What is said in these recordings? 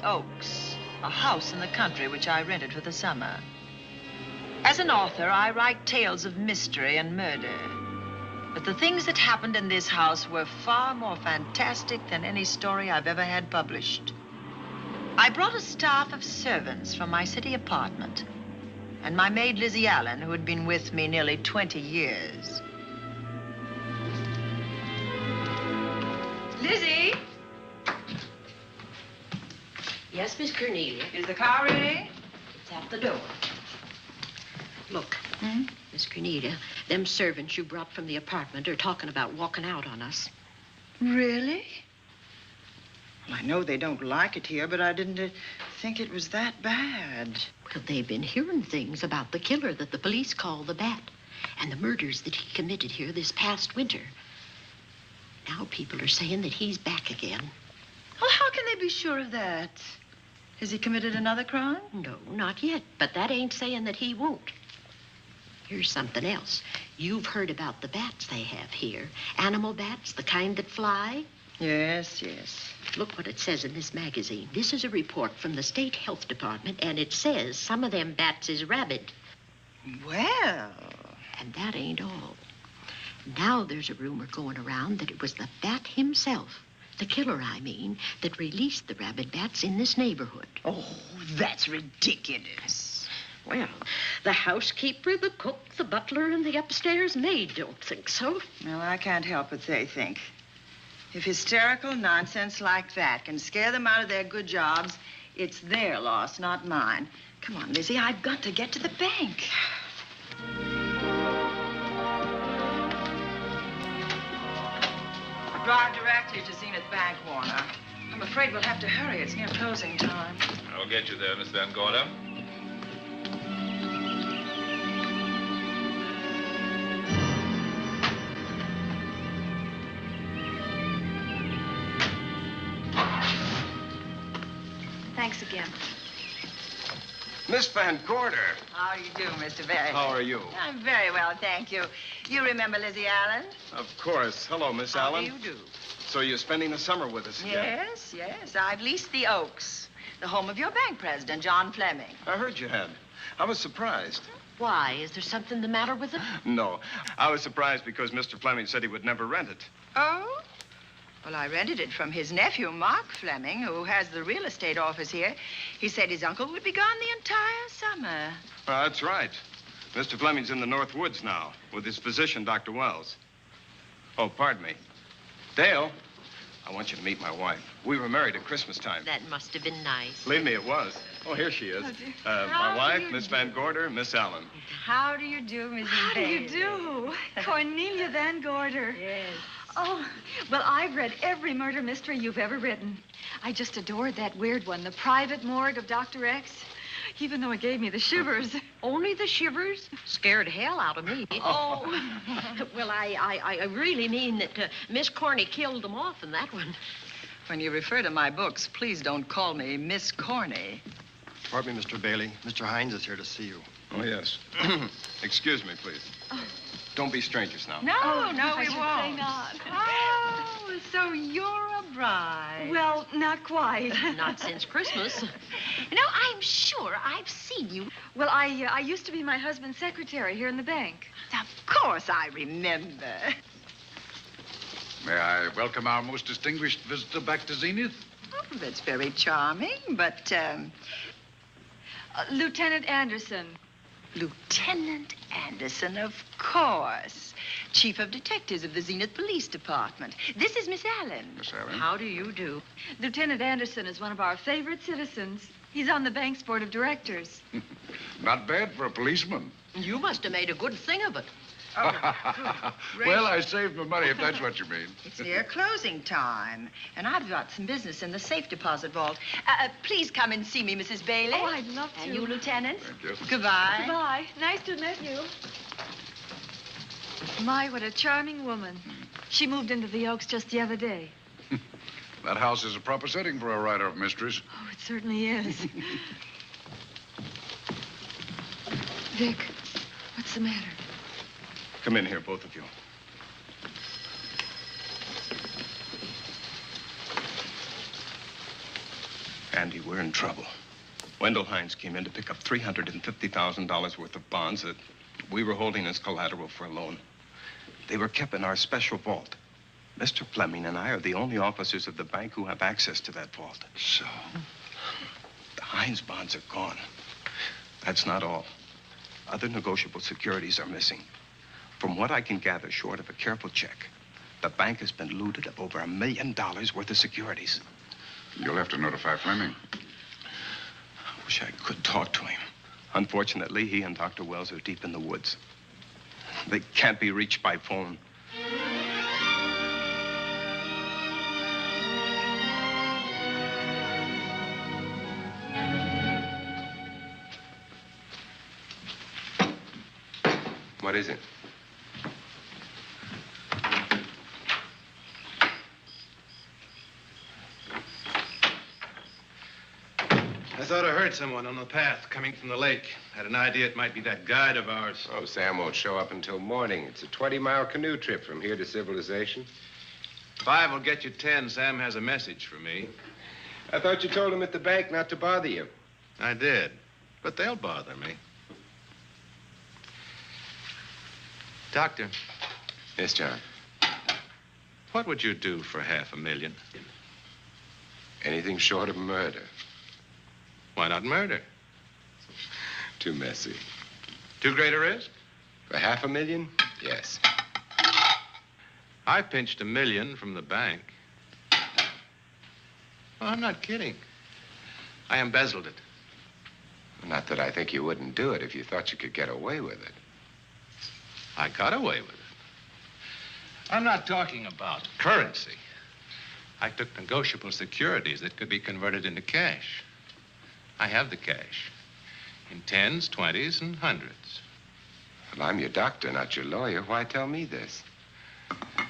the Oaks, a house in the country which I rented for the summer. As an author, I write tales of mystery and murder. But the things that happened in this house were far more fantastic than any story I've ever had published. I brought a staff of servants from my city apartment, and my maid Lizzie Allen, who had been with me nearly 20 years. Lizzie? Yes, Miss Cornelia? Is the car ready? It's at the door. Look, Miss Cornelia, them servants you brought from the apartment are talking about walking out on us. Really? Well, I know they don't like it here, but I didn't think it was that bad. Well, they've been hearing things about the killer that the police call the Bat and the murders that he committed here this past winter. Now people are saying that he's back again. Well, how can they be sure of that? Has he committed another crime? No, not yet, but that ain't saying that he won't. Here's something else. You've heard about the bats they have here. Animal bats, the kind that fly. Yes, yes. Look what it says in this magazine. This is a report from the State Health Department, and it says some of them bats is rabid. Well. And that ain't all. Now there's a rumor going around that it was the bat himself, the killer, I mean, that released the rabid bats in this neighborhood. Oh, that's ridiculous. Well, the housekeeper, the cook, the butler, and the upstairs maid don't think so. Well, I can't help what they think. If hysterical nonsense like that can scare them out of their good jobs, it's their loss, not mine. Come on, Lizzie, I've got to get to the bank. Drive directly to Zenith Bank, Warner. I'm afraid we'll have to hurry. It's near closing time. I'll get you there, Miss Van Gorder. Thanks again. Miss Van Gorder. How do you do, Mr. Barry? How are you? I'm very well, thank you. You remember Lizzie Allen? Of course. Hello, Miss Allen. How do you do? So you're spending the summer with us again? Yes, yes. I've leased the Oaks, the home of your bank president, John Fleming. I heard you had. I was surprised. Why? Is there something the matter with it? No. I was surprised because Mr. Fleming said he would never rent it. Oh? Well, I rented it from his nephew, Mark Fleming, who has the real estate office here. He said his uncle would be gone the entire summer. Well, that's right. Mr. Fleming's in the North Woods now with his physician, Dr. Wells. Oh, pardon me. Dale, I want you to meet my wife. We were married at Christmas time. That must have been nice. Believe me, it was. Oh, here she is. My wife, Miss Van Gorder, Miss Allen. How do you do, Mrs. How do you do? Cornelia Van Gorder. Yes. Oh, well, I've read every murder mystery you've ever written. I just adored that weird one, The Private Morgue of Dr. X, even though it gave me the shivers. Only the shivers? Scared hell out of me. Oh. Well, I really mean that Miss Corney killed them off in that one. When you refer to my books, please don't call me Miss Corney. Pardon me, Mr. Bailey. Mr. Hines is here to see you. Oh, yes. Excuse me, please. Don't be strangers now. No, no, I we should won't. say not. Oh, so you're a bride. Well, not quite. Not since Christmas. No, I'm sure I've seen you. Well, I used to be my husband's secretary here in the bank. Of course I remember. May I welcome our most distinguished visitor back to Zenith? Oh, that's very charming, but, Lieutenant Anderson. Lieutenant Anderson, of course. Chief of Detectives of the Zenith Police Department. This is Miss Allen. Miss Allen. How do you do? Lieutenant Anderson is one of our favorite citizens. He's on the bank's board of directors. Not bad for a policeman. You must have made a good thing of it. Oh, Well, I saved my money, if that's what you mean. It's near closing time, and I've got some business in the safe deposit vault. Please come and see me, Mrs. Bailey. Oh, I'd love to. And you, Lieutenant. Thank you. Goodbye. Goodbye. Nice to meet you. My, what a charming woman. She moved into the Oaks just the other day. That house is a proper setting for a writer of mysteries. Oh, it certainly is. Vic, what's the matter? Come in here, both of you. Andy, we're in trouble. Wendell Hines came in to pick up $350,000 worth of bonds that we were holding as collateral for a loan. They were kept in our special vault. Mr. Fleming and I are the only officers of the bank who have access to that vault. So? The Hines bonds are gone. That's not all. Other negotiable securities are missing. From what I can gather, short of a careful check, the bank has been looted of over $1 million worth of securities. You'll have to notify Fleming. I wish I could talk to him. Unfortunately, he and Dr. Wells are deep in the woods. They can't be reached by phone. What is it? I thought I heard someone on the path coming from the lake. Had an idea it might be that guide of ours. Oh, Sam won't show up until morning. It's a 20-mile canoe trip from here to civilization. 5 will get you 10. Sam has a message for me. I thought you told him at the bank not to bother you. I did, but they'll bother me. Doctor. Yes, John. What would you do for $500,000? Anything short of murder. Why not murder? Too messy. Too great a risk? For $500,000? Yes. I pinched $1 million from the bank. Well, I'm not kidding. I embezzled it. Not that I think you wouldn't do it if you thought you could get away with it. I got away with it. I'm not talking about currency. I took negotiable securities that could be converted into cash. I have the cash in 10s, 20s, and 100s. Well, I'm your doctor, not your lawyer. Why tell me this?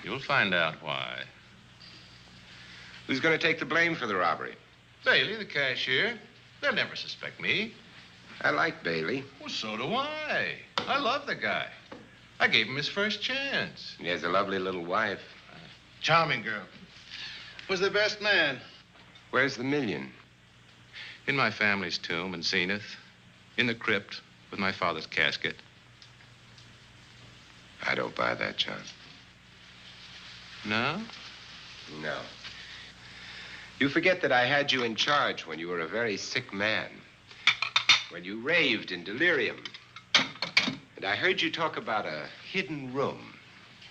You'll find out why. Who's going to take the blame for the robbery? Bailey, the cashier. They'll never suspect me. I like Bailey. Well, so do I. I love the guy. I gave him his first chance. He has a lovely little wife. Charming girl. Was the best man. Where's the $1 million? In my family's tomb in Zenith. In the crypt with my father's casket. I don't buy that, John. No? No. You forget that I had you in charge when you were a very sick man. When you raved in delirium. And I heard you talk about a hidden room.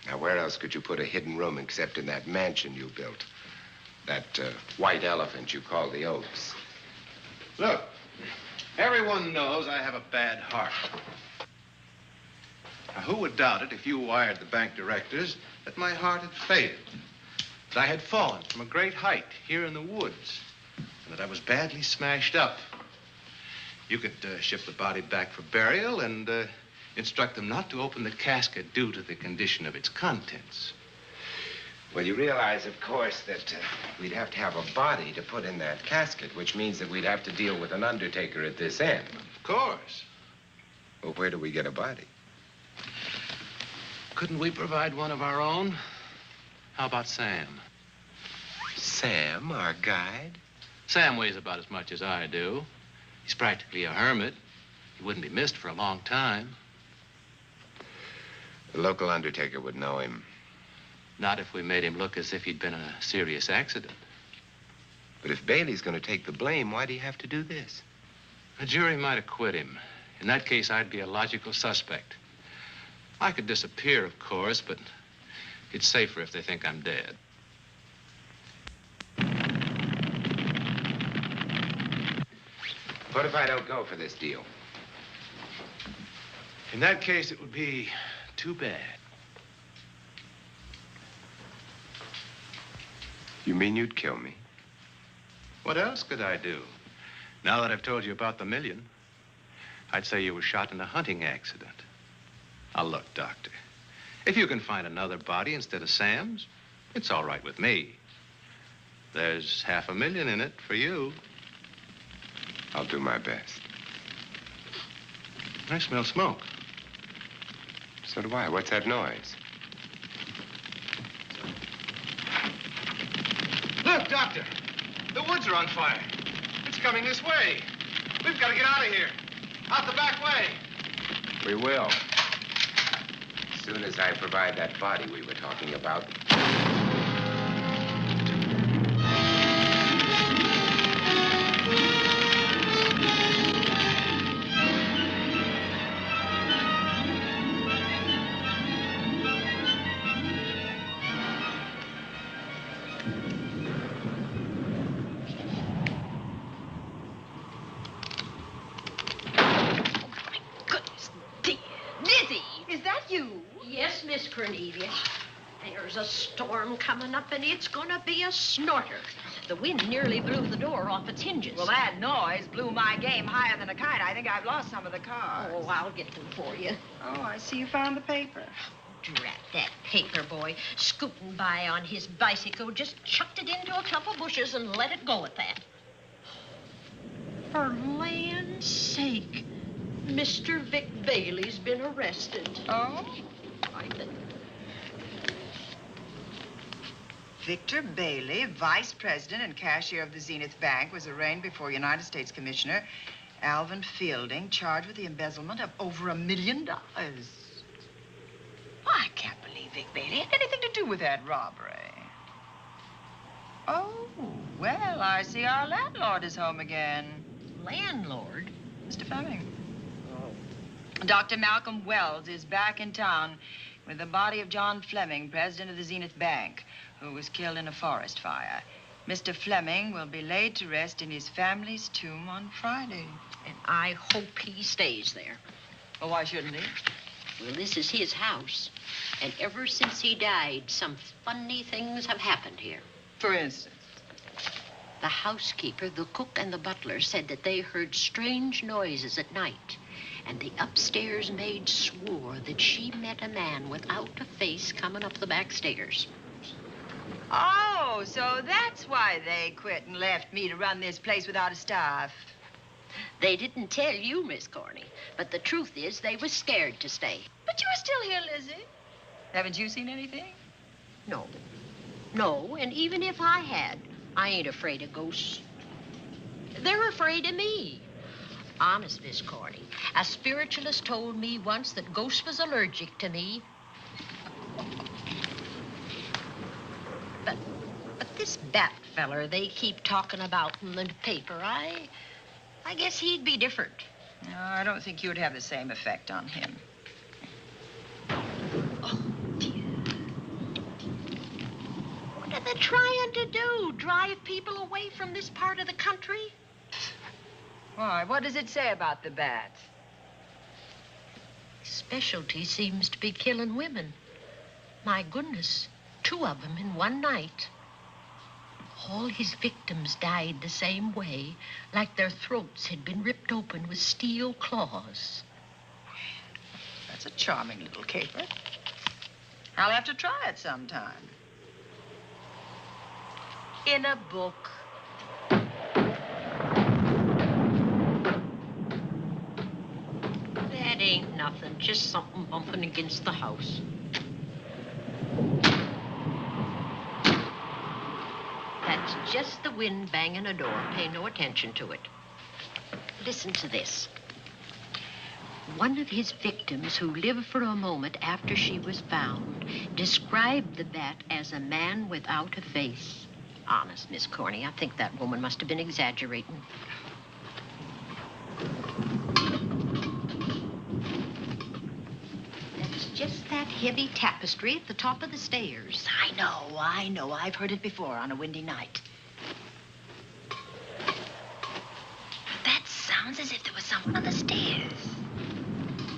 Now, where else could you put a hidden room except in that mansion you built? That white elephant you call the Oaks. Look, everyone knows I have a bad heart. Now, who would doubt it if you wired the bank directors that my heart had failed? That I had fallen from a great height here in the woods. And that I was badly smashed up. You could ship the body back for burial and instruct them not to open the casket due to the condition of its contents. Well, you realize, of course, that we'd have to have a body to put in that casket, which means that we'd have to deal with an undertaker at this end. Of course. Well, where do we get a body? Couldn't we provide one of our own? How about Sam? Sam, our guide? Sam weighs about as much as I do. He's practically a hermit. He wouldn't be missed for a long time. The local undertaker would know him. Not if we made him look as if he'd been in a serious accident. But if Bailey's going to take the blame, why'd he have to do this? A jury might acquit him. In that case, I'd be a logical suspect. I could disappear, of course, but it's safer if they think I'm dead. What if I don't go for this deal? In that case, it would be too bad. You mean you'd kill me? What else could I do? Now that I've told you about the $1 million, I'd say you were shot in a hunting accident. Now, look, Doctor, if you can find another body instead of Sam's, it's all right with me. There's $500,000 in it for you. I'll do my best. I smell smoke. So do I. What's that noise? Look, Doctor, the woods are on fire. It's coming this way. We've got to get out of here. Out the back way. We will. As soon as I provide that body we were talking about. Yes, Miss Cornelia. There's a storm coming up, and it's gonna be a snorter. The wind nearly blew the door off its hinges. Well, that noise blew my game higher than a kite. I think I've lost some of the cars. Oh, I'll get them for you. Oh, I see you found the paper. Drat that paper boy, scooting by on his bicycle, just chucked it into a clump of bushes and let it go at that. For land's sake, Mr. Vic Bailey's been arrested. Oh? I think. Victor Bailey, vice president and cashier of the Zenith Bank, was arraigned before United States Commissioner Alvin Fielding, charged with the embezzlement of over $1 million. I can't believe Vic Bailey had anything to do with that robbery. Oh, well, I see our landlord is home again. Landlord? Mr. Fleming. Dr. Malcolm Wells is back in town with the body of John Fleming, president of the Zenith Bank, who was killed in a forest fire. Mr. Fleming will be laid to rest in his family's tomb on Friday. And I hope he stays there. Well, why shouldn't he? Well, this is his house. And ever since he died, some funny things have happened here. For instance? The housekeeper, the cook, and the butler said that they heard strange noises at night. And the upstairs maid swore that she met a man without a face coming up the back stairs. Oh, so that's why they quit and left me to run this place without a staff. They didn't tell you, Miss Corney, but the truth is they was scared to stay. But you're still here, Lizzie. Haven't you seen anything? No. No, and even if I had, I ain't afraid of ghosts. They're afraid of me. Honest, Miss Corney, a spiritualist told me once that ghosts was allergic to me. But this Bat feller they keep talking about in the paper, I guess he'd be different. No, I don't think you'd have the same effect on him. Oh, dear. What are they trying to do? Drive people away from this part of the country? Why, what does it say about the bats? His specialty seems to be killing women. My goodness, 2 of them in one night. All his victims died the same way, like their throats had been ripped open with steel claws. That's a charming little caper. I'll have to try it sometime. In a book. That ain't nothing, just something bumping against the house. That's just the wind banging a door. Pay no attention to it. Listen to this. One of his victims, who lived for a moment after she was found, described the bat as a man without a face. Honest, Miss Corney, I think that woman must have been exaggerating. That's just that heavy tapestry at the top of the stairs. I know. I've heard it before on a windy night. That sounds as if there was someone on the stairs.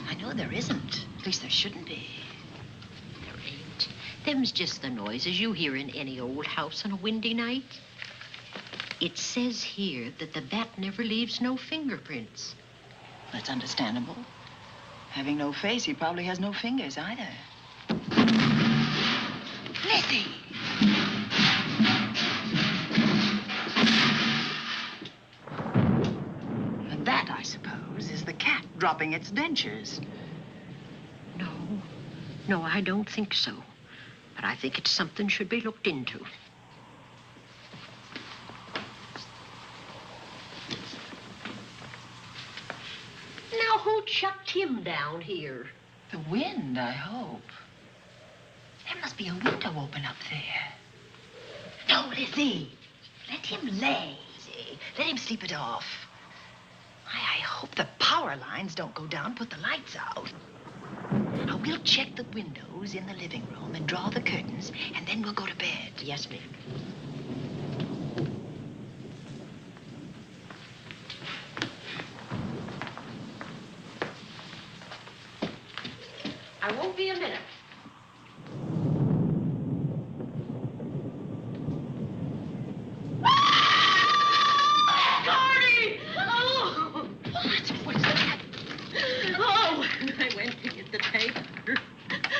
I know there isn't. At least there shouldn't be. There ain't. Them's just the noises you hear in any old house on a windy night. It says here that the bat never leaves no fingerprints. That's understandable. Having no face, he probably has no fingers either. Lizzie! And that, I suppose, is the cat dropping its dentures. No, I don't think so. But I think it's something should be looked into. who chucked him down here? The wind, I hope. There must be a window open up there. No, Lizzie. Let him lay. Let him sleep it off. I hope the power lines don't go down, put the lights out. Now, we'll check the windows in the living room and draw the curtains, and then we'll go to bed. Yes, ma'am. I won't be a minute. Gordy! Oh! What's that? Oh, when I went to get the paper,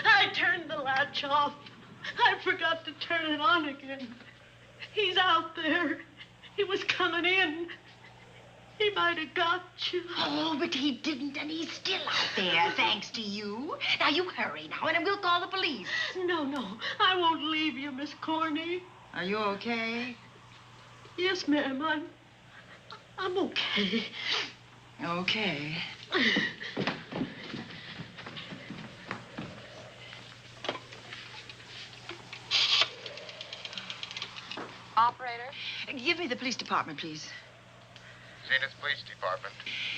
I turned the latch off. I forgot to turn it on again. He's out there. He was coming in. He might have got you. Oh, but he didn't, and he's still out there, thanks to you. Now, you hurry now, and we'll call the police. No, I won't leave you, Miss Corney. Are you okay? Yes, ma'am, I'm okay. Okay. Operator? Give me the police department, please. Zenith Police Department.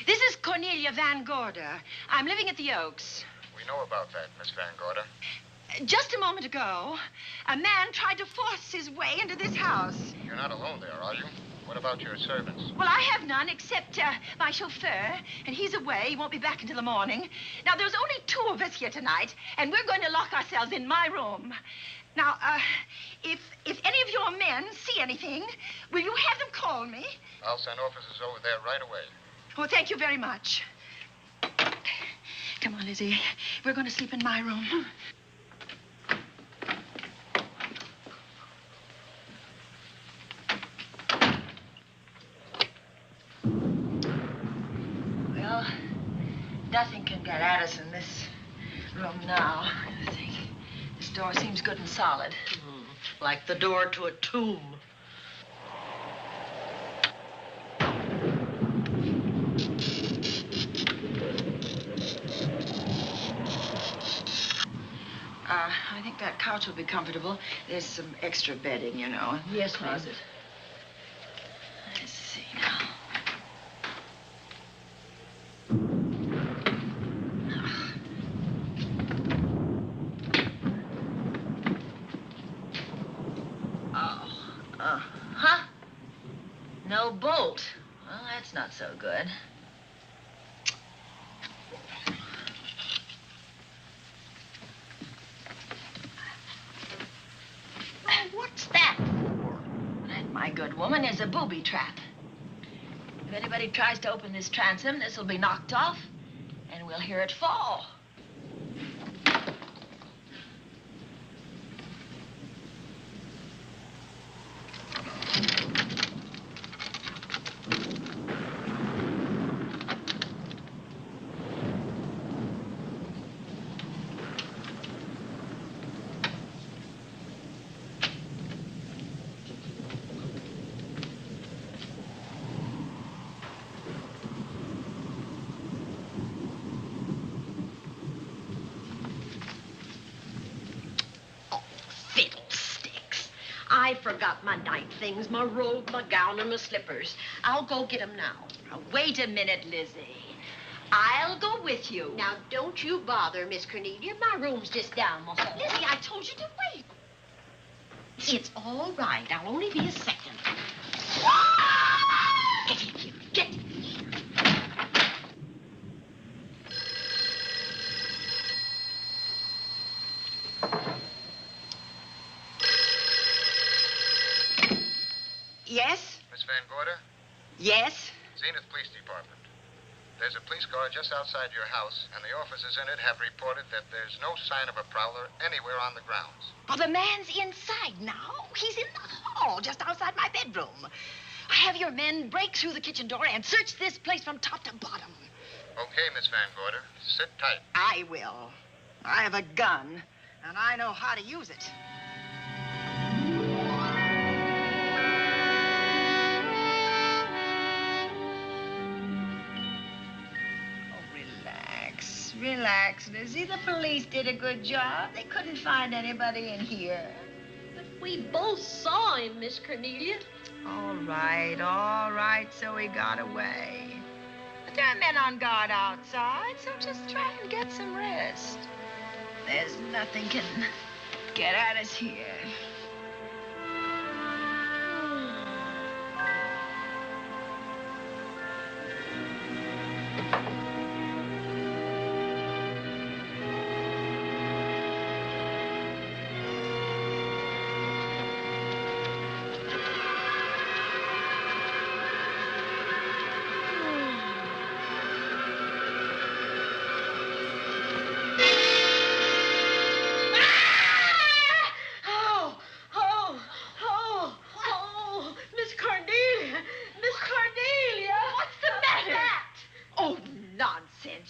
This is Cornelia Van Gorder. I'm living at the Oaks. We know about that, Miss Van Gorder. Just a moment ago, a man tried to force his way into this house. You're not alone there, are you? What about your servants? Well, I have none except my chauffeur, and he's away. He won't be back until the morning. Now, there's only 2 of us here tonight, and we're going to lock ourselves in my room. Now, if any of your men see anything, will you have them call me? I'll send officers over there right away. Oh, thank you very much. Come on, Lizzie. We're going to sleep in my room. Well, nothing can get at us in this room now. I think this door seems good and solid. Like the door to a tomb. I think that couch will be comfortable. There's some extra bedding, you know. Yes, ma'am. Closet. Let's see now. Huh? No bolt. Well, that's not so good. What's that for? That, my good woman, is a booby trap. If anybody tries to open this transom, this will be knocked off, and we'll hear it fall. I forgot my night things, my robe, my gown, and my slippers. I'll go get them now. Now, wait a minute, Lizzie. I'll go with you. Now, don't you bother, Miss Cornelia. My room's just down the hall. Lizzie, I told you to wait. It's all right. I'll only be a second. Get in here. Get in here. Yes? Miss Van Gorder? Yes? Zenith Police Department. There's a police car just outside your house, and the officers in it have reported that there's no sign of a prowler anywhere on the grounds. Well, the man's inside now. He's in the hall, just outside my bedroom. Have your men break through the kitchen door and search this place from top to bottom. Okay, Miss Van Gorder. Sit tight. I will. I have a gun, and I know how to use it. relax, Lizzie. The police did a good job. They couldn't find anybody in here. But we both saw him, Miss Cornelia. All right, so he got away. But there are men on guard outside, so just try and get some rest. There's nothing can get at us here.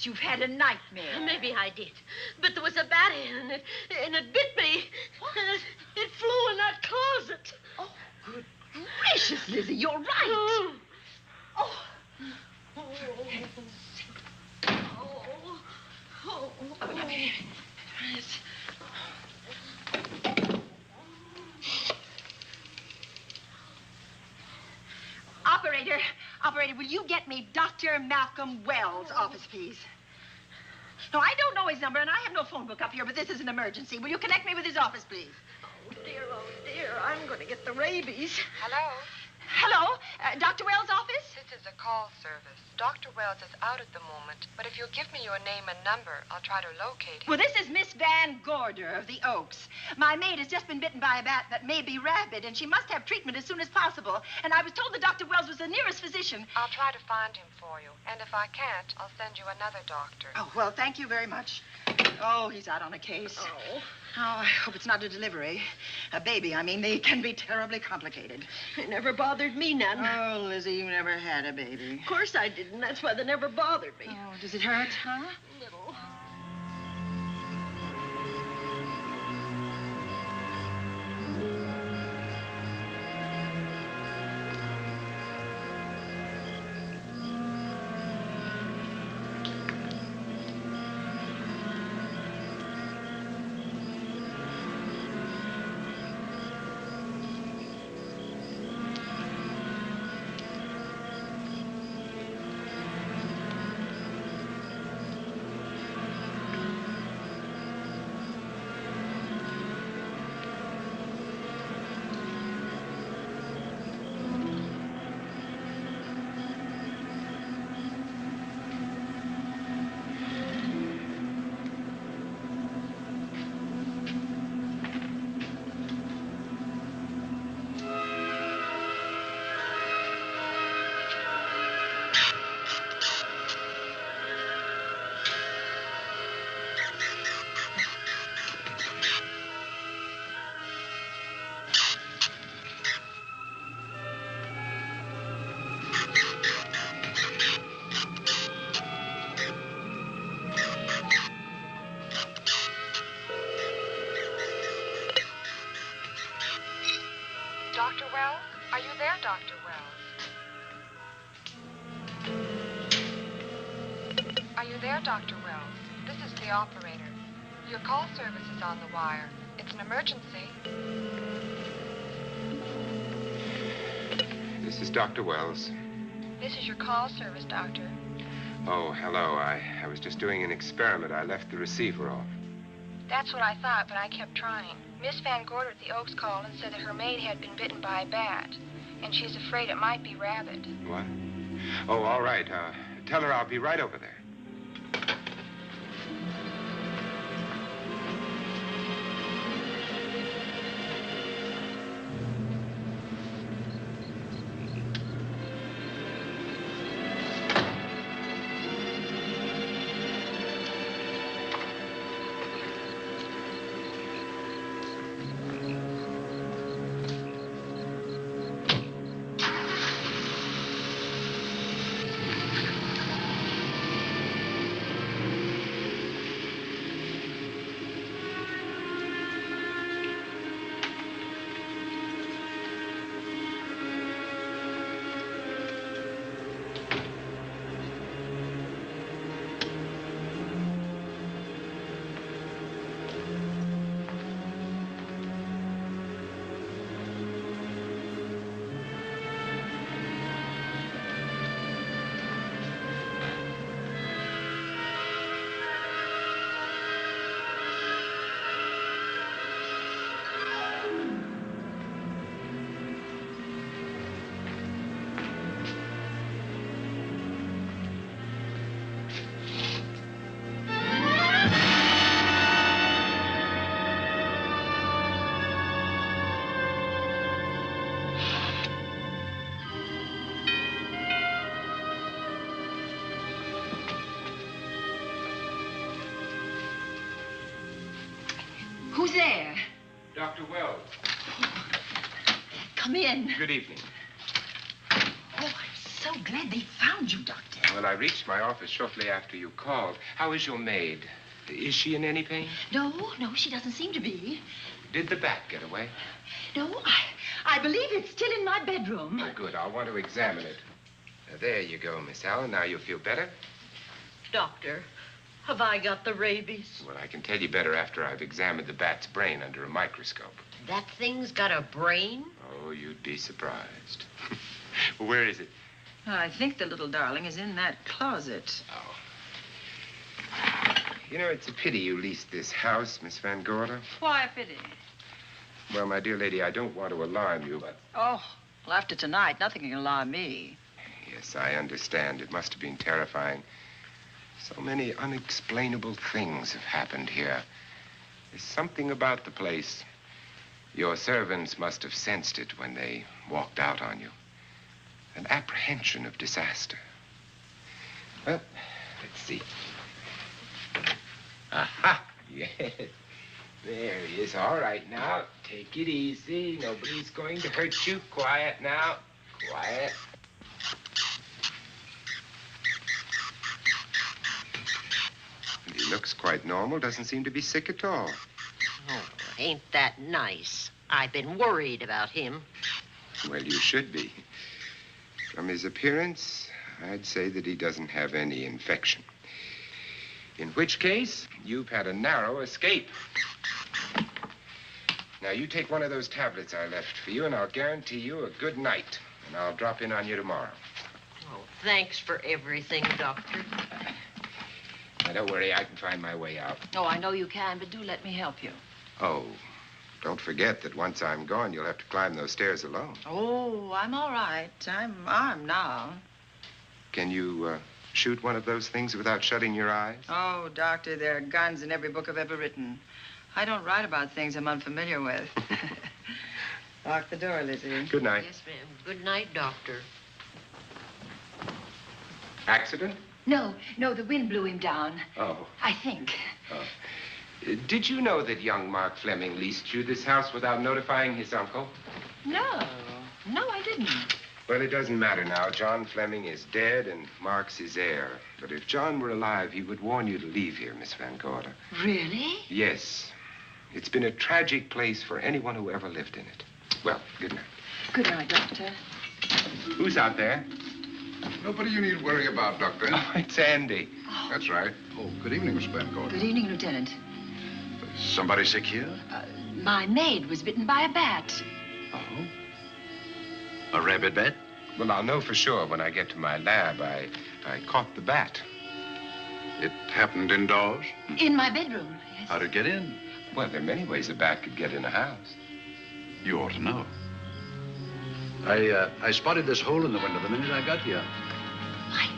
You've had a nightmare. Maybe I did. But there was a bat in it, and it bit me. And it flew in that closet. Oh, good gracious, Lizzie, you're right. Oh. Operator, will you get me Dr. Malcolm Wells' office, please? No, I don't know his number, and I have no phone book up here, but this is an emergency. Will you connect me with his office, please? Oh, dear, I'm going to get the rabies. Hello? Hello? Dr. Wells' office? This is a call service. Dr. Wells is out at the moment, but if you'll give me your name and number, I'll try to locate him. Well, this is Miss Van Gorder of the Oaks. My maid has just been bitten by a bat that may be rabid, and she must have treatment as soon as possible. And I was told that Dr. Wells was the nearest physician. I'll try to find him for you, and if I can't, I'll send you another doctor. Oh, well, thank you very much. Oh, he's out on a case. Oh. Oh, I hope it's not a delivery. A baby, I mean, they can be terribly complicated. It never bothered me none. Oh, Lizzie, you never had a baby. Of course I didn't. That's why they never bothered me. Oh, does it hurt, huh? Little. Dr. Wells? Are you there, Dr. Wells? Are you there, Dr. Wells? This is the operator. Your call service is on the wire. It's an emergency. This is Dr. Wells. This is your call service, Doctor. Oh, hello. I was just doing an experiment. I left the receiver off. That's what I thought, but I kept trying. Miss Van Gorder at the Oaks called and said that her maid had been bitten by a bat, and she's afraid it might be rabid. What? Oh, all right. Tell her I'll be right over there. Who's there? Dr. Wells. Come in. Good evening. Oh, I'm so glad they found you, Doctor. Well, I reached my office shortly after you called. How is your maid? Is she in any pain? No, she doesn't seem to be. Did the bat get away? No, I believe it's still in my bedroom. Oh, good. I'll want to examine it. There you go, Miss Allen. Now you feel better? Doctor, have I got the rabies? Well, I can tell you better after I've examined the bat's brain under a microscope. That thing's got a brain? Oh, you'd be surprised. Where is it? I think the little darling is in that closet. Oh. You know, it's a pity you leased this house, Miss Van Gorder. Why a pity? Well, my dear lady, I don't want to alarm you, but... Oh, well, after tonight, nothing can alarm me. Yes, I understand. It must have been terrifying. So many unexplainable things have happened here. There's something about the place. Your servants must have sensed it when they walked out on you. An apprehension of disaster. Well, let's see. Aha! Yes. There he is. All right, now. Take it easy. Nobody's going to hurt you. Quiet now. Quiet. He looks quite normal. Doesn't seem to be sick at all. Oh, ain't that nice? I've been worried about him. Well, you should be. From his appearance, I'd say that he doesn't have any infection. In which case, you've had a narrow escape. Now, you take one of those tablets I left for you, and I'll guarantee you a good night. And I'll drop in on you tomorrow. Oh, thanks for everything, Doctor. Now, don't worry. I can find my way out. Oh, I know you can, but do let me help you. Oh, don't forget that once I'm gone, you'll have to climb those stairs alone. Oh, I'm all right. I'm armed now. Can you shoot one of those things without shutting your eyes? Oh, Doctor, there are guns in every book I've ever written. I don't write about things I'm unfamiliar with. Lock the door, Lizzie. Good night. Yes, ma'am. Good night, Doctor. Accident? No, the wind blew him down. Oh. I think. Oh. Did you know that young Mark Fleming leased you this house without notifying his uncle? No, I didn't. Well, it doesn't matter now. John Fleming is dead and Mark's his heir. But if John were alive, he would warn you to leave here, Miss Van Gorder. Really? Yes. It's been a tragic place for anyone who ever lived in it. Well, good night. Good night, Doctor. Who's out there? Nobody you need worry about, Doctor. Oh, it's Andy. That's right. Oh, good evening, Miss Van Gorder. Good evening, Lieutenant. Somebody sick here? My maid was bitten by a bat. Oh? A rabid bat? Well, I'll know for sure when I get to my lab. I caught the bat. It happened indoors? In my bedroom, yes. How'd it get in? Well, there are many ways a bat could get in a house. You ought to know. I spotted this hole in the window the minute I got here. Why?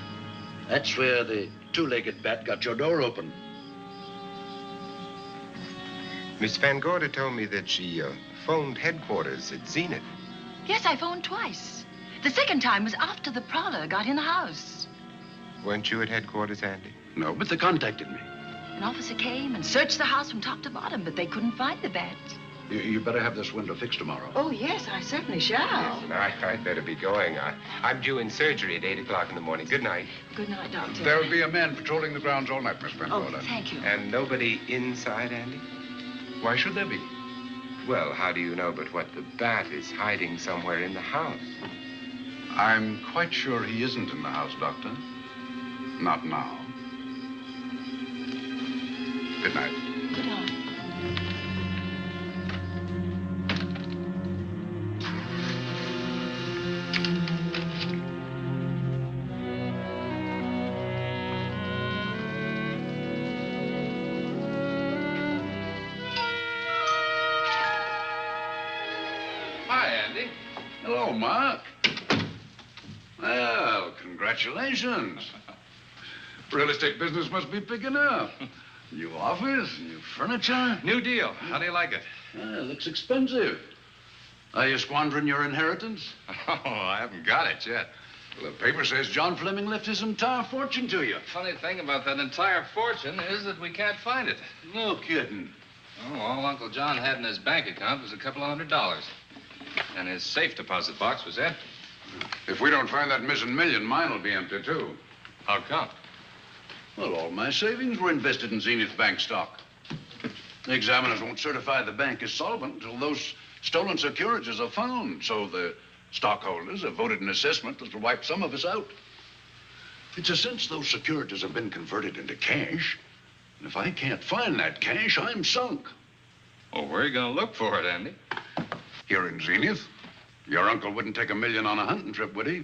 That's where the two-legged bat got your door open. Miss Van Gorder told me that she phoned headquarters at Zenith. Yes, I phoned twice. The second time was after the prowler got in the house. Weren't you at headquarters, Andy? No, but they contacted me. An officer came and searched the house from top to bottom, but they couldn't find the bat. You better have this window fixed tomorrow. Oh, yes, I certainly shall. Yes, and I'd better be going. I'm due in surgery at 8 o'clock in the morning. Good night. Good night, Doctor. There will be a man patrolling the grounds all night, Miss Van Gorder. Oh, thank you. And nobody inside, Andy? Why should there be? Well, how do you know but what the bat is hiding somewhere in the house? I'm quite sure he isn't in the house, Doctor. Not now. Good night. Good night. Hi, Andy. Hello, Mark. Well, congratulations. Real estate business must be picking up. New office, new furniture. New deal. How do you like it? Looks expensive. Are you squandering your inheritance? Oh, I haven't got it yet. Well, the paper says John Fleming left his entire fortune to you. Funny thing about that entire fortune is that we can't find it. No kidding. Oh, all Uncle John had in his bank account was a couple of $100. And his safe deposit box was empty. If we don't find that missing million, mine will be empty, too. How come? Well, all my savings were invested in Zenith Bank stock. The examiners won't certify the bank is solvent until those stolen securities are found. So the stockholders have voted an assessment that will wipe some of us out. It's a cinch those securities have been converted into cash. And if I can't find that cash, I'm sunk. Well, where are you going to look for it, Andy? Here in Zenith. Your uncle wouldn't take $1 million on a hunting trip, would he?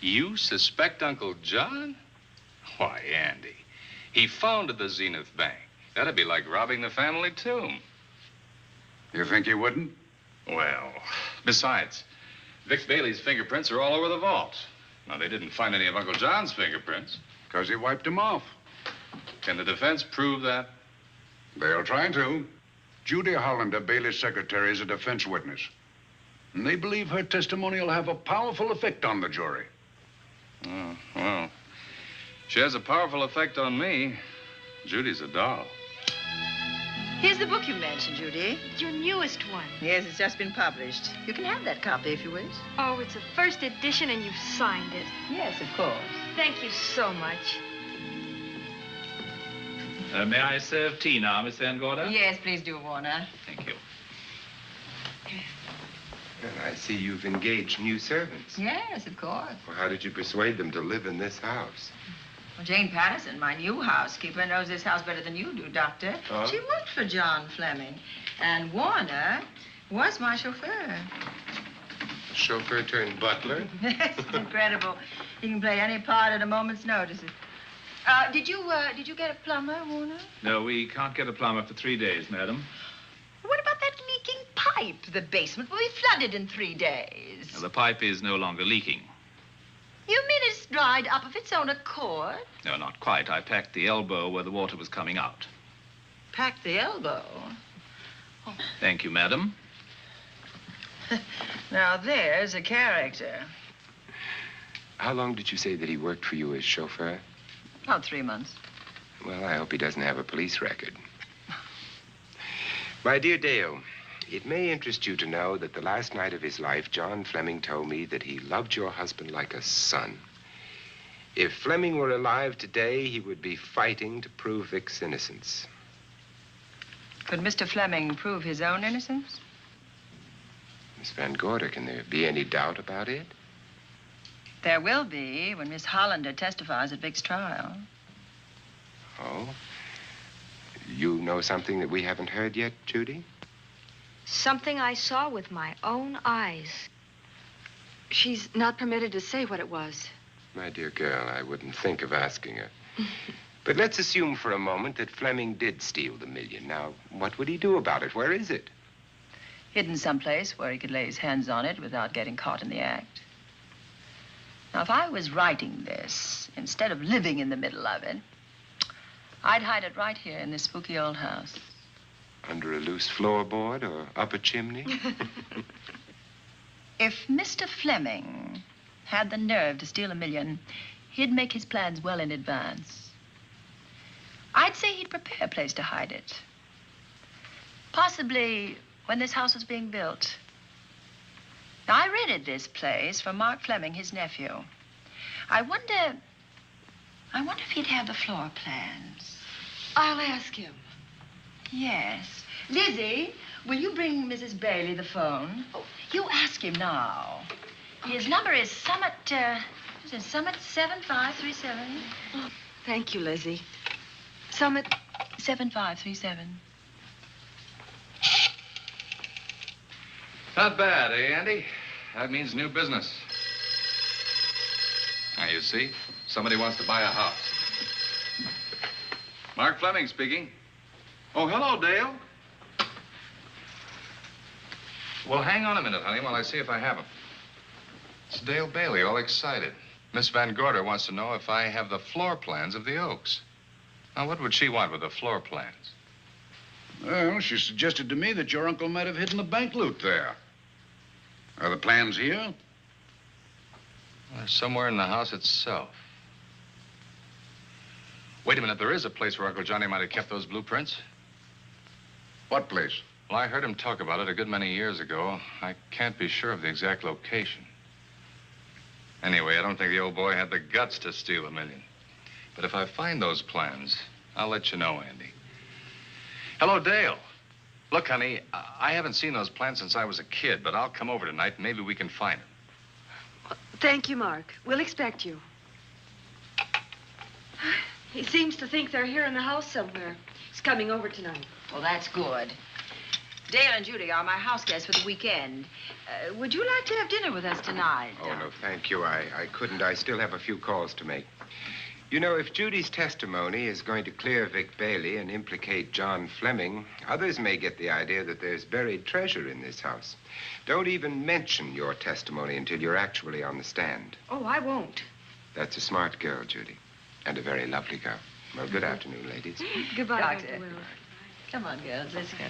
You suspect Uncle John? Why, Andy, he founded the Zenith Bank. That'd be like robbing the family tomb. You think he wouldn't? Well, besides, Vic Bailey's fingerprints are all over the vault. Now, they didn't find any of Uncle John's fingerprints. Because he wiped him off. Can the defense prove that? They'll try to. Judy Hollander, Bailey's secretary, is a defense witness. And they believe her testimony will have a powerful effect on the jury. Oh, well, she has a powerful effect on me. Judy's a doll. Here's the book you mentioned, Judy. Your newest one. Yes, it's just been published. You can have that copy if you wish. Oh, it's a first edition and you've signed it. Yes, of course. Thank you so much. May I serve tea now, Miss Van Gorder? Yes, please do, Warner. Thank you. Well, I see you've engaged new servants. Yes, of course. Well, how did you persuade them to live in this house? Well, Jane Patterson, my new housekeeper, knows this house better than you do, Doctor. Oh? She worked for John Fleming. And Warner was my chauffeur. Chauffeur turned butler? Yes, incredible. He can play any part at a moment's notice. Did you get a plumber, Warner? No, we can't get a plumber for 3 days, madam. What about that leaking pipe? The basement will be flooded in 3 days. The pipe is no longer leaking. You mean it's dried up of its own accord? No, not quite. I packed the elbow where the water was coming out. Packed the elbow? Thank you, madam. Now, there's a character. How long did you say that he worked for you as chauffeur? About 3 months. Well, I hope he doesn't have a police record. My dear Dale, it may interest you to know that the last night of his life, John Fleming told me that he loved your husband like a son. If Fleming were alive today, he would be fighting to prove Vic's innocence. Could Mr. Fleming prove his own innocence? Miss Van Gorder, can there be any doubt about it? There will be when Miss Hollander testifies at Vic's trial. Oh? You know something that we haven't heard yet, Judy? Something I saw with my own eyes. She's not permitted to say what it was. My dear girl, I wouldn't think of asking her. But let's assume for a moment that Fleming did steal the $1 million. Now, what would he do about it? Where is it? Hidden someplace where he could lay his hands on it without getting caught in the act. Now, if I was writing this, instead of living in the middle of it, I'd hide it right here in this spooky old house. Under a loose floorboard or up a chimney? If Mr. Fleming had the nerve to steal $1 million, he'd make his plans well in advance. I'd say he'd prepare a place to hide it. Possibly when this house was being built. Now, I rented this place for Mark Fleming, his nephew. I wonder if he'd have the floor plans. I'll ask him. Yes. Lizzie, will you bring Mrs. Bailey the phone? Oh, you ask him now. Okay. His number is Summit 7537. Oh, thank you, Lizzie. Summit 7537. Not bad, eh, Andy? That means new business. Now, you see, somebody wants to buy a house. Mark Fleming speaking. Oh, hello, Dale. Well, hang on a minute, honey, while I see if I have him. It's Dale Bailey, all excited. Miss Van Gorder wants to know if I have the floor plans of the Oaks. Now, what would she want with the floor plans? Well, she suggested to me that your uncle might have hidden the bank loot there. Are the plans here? Well, they're somewhere in the house itself. Wait a minute, there is a place where Uncle Johnny might have kept those blueprints. What place? Well, I heard him talk about it a good many years ago. I can't be sure of the exact location. Anyway, I don't think the old boy had the guts to steal $1 million. But if I find those plans, I'll let you know, Andy. Hello, Dale. Look, honey, I haven't seen those plans since I was a kid, but I'll come over tonight and maybe we can find them. Thank you, Mark. We'll expect you. He seems to think they're here in the house somewhere. He's coming over tonight. Well, that's good. Dale and Judy are my house guests for the weekend. Would you like to have dinner with us tonight? Oh, no, thank you. I couldn't. I still have a few calls to make. You know, if Judy's testimony is going to clear Vic Bailey and implicate John Fleming, others may get the idea that there's buried treasure in this house. Don't even mention your testimony until you're actually on the stand. Oh, I won't. That's a smart girl, Judy, and a very lovely girl. Well, good afternoon, ladies. Goodbye, Doctor. Dr. Will. Come on, girls, let's go.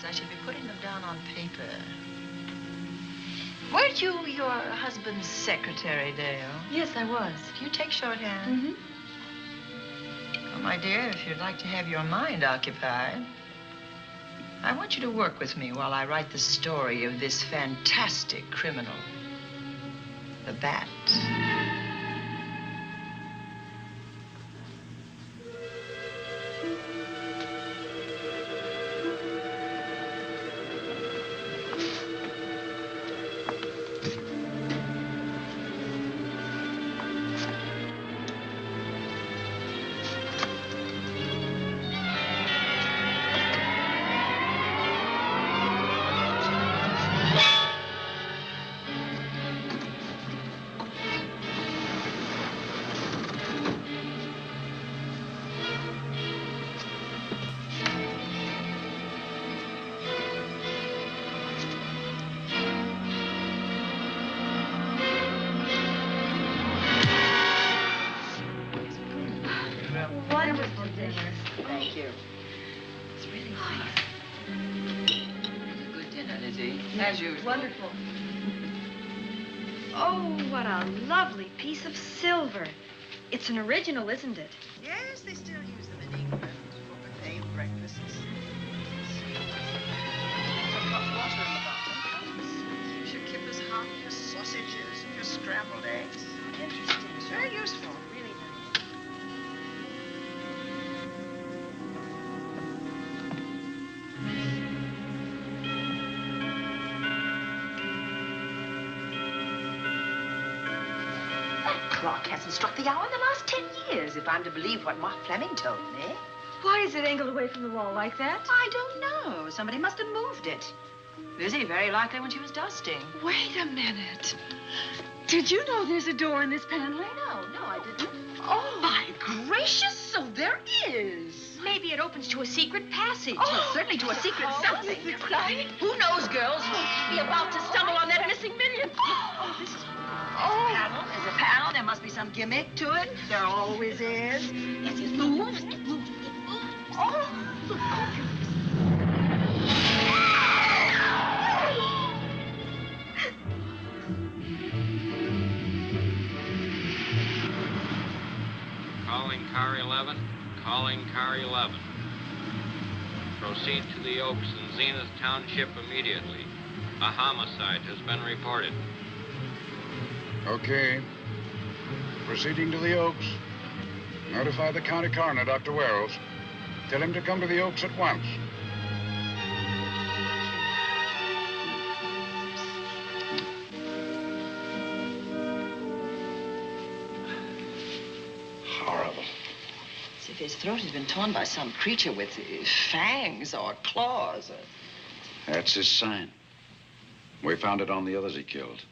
I should be putting them down on paper. Weren't you your husband's secretary, Dale? Yes, I was. Do you take shorthand? Mm-hmm. Well, my dear, if you'd like to have your mind occupied, I want you to work with me while I write the story of this fantastic criminal, the Bat. As usual. Wonderful. Oh, what a lovely piece of silver. It's an original, isn't it? Yes, they still use them in England for buffet breakfasts. Some hot water in the bottom. Keeps your kippers hot, your sausages, and your scrambled eggs. Interesting. It's very useful. Really nice. Clock hasn't struck the hour in the last 10 years, if I'm to believe what Mark Fleming told me. Why is it angled away from the wall like that? I don't know. Somebody must have moved it. Lizzie, very likely when she was dusting. Wait a minute. Did you know there's a door in this paneling? No, I didn't. Oh, my gracious, so there is. Maybe it opens to a secret passage. Oh, certainly to a secret something. Who knows, girls? We'll be about to stumble on that missing million. Oh, this is... Oh. There's a panel. There must be some gimmick to it. There always is. Yes, it moves. It moves. It moves. Oh. Calling car 11. Calling car 11. Proceed to the Oaks in Zenith Township immediately. A homicide has been reported. Okay. Proceeding to the Oaks. Notify the county coroner, Dr. Wells. Tell him to come to the Oaks at once. if his throat has been torn by some creature with fangs or claws. That's his sign. We found it on the others he killed.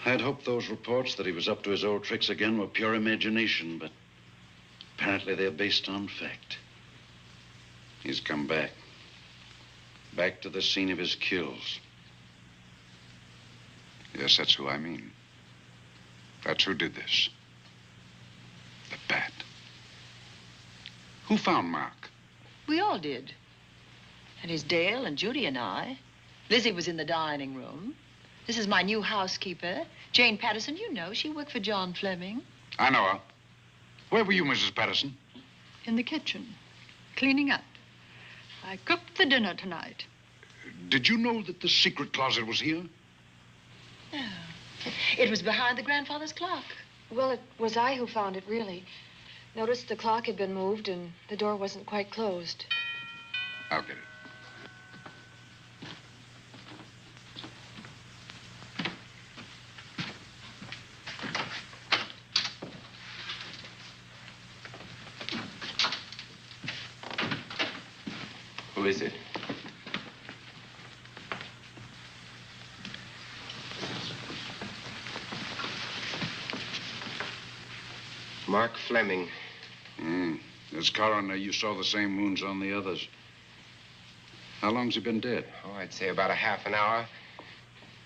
I'd hoped those reports that he was up to his old tricks again were pure imagination, but apparently they're based on fact. He's come back. Back to the scene of his kills. Yes, that's who I mean. That's who did this. The bat. Who found Mark? We all did. And it's Dale and Judy and I. Lizzie was in the dining room. This is my new housekeeper, Jane Patterson. You know, she worked for John Fleming. I know her. Where were you, Mrs. Patterson? In the kitchen, cleaning up. I cooked the dinner tonight. Did you know that the secret closet was here? No. It was behind the grandfather's clock. Well, it was I who found it, really. Noticed the clock had been moved and the door wasn't quite closed. I'll get it. Who is it? Mark Fleming. As coroner, you saw the same wounds on the others. How long's he been dead? Oh, I'd say about a half an hour.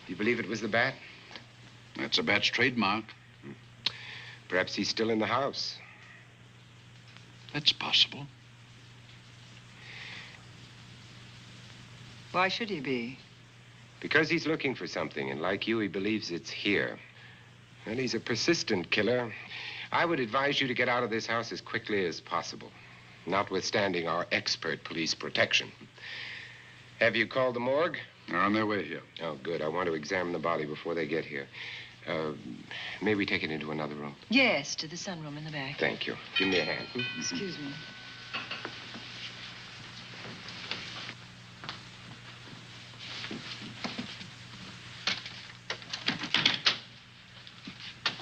Do you believe it was the bat? That's a bat's trademark. Perhaps he's still in the house. That's possible. Why should he be? Because he's looking for something, and like you, he believes it's here. And he's a persistent killer. I would advise you to get out of this house as quickly as possible, notwithstanding our expert police protection. Have you called the morgue? They're on their way here. Oh, good. I want to examine the body before they get here. May we take it into another room? Yes, to the sunroom in the back. Thank you. Give me a hand. Excuse me.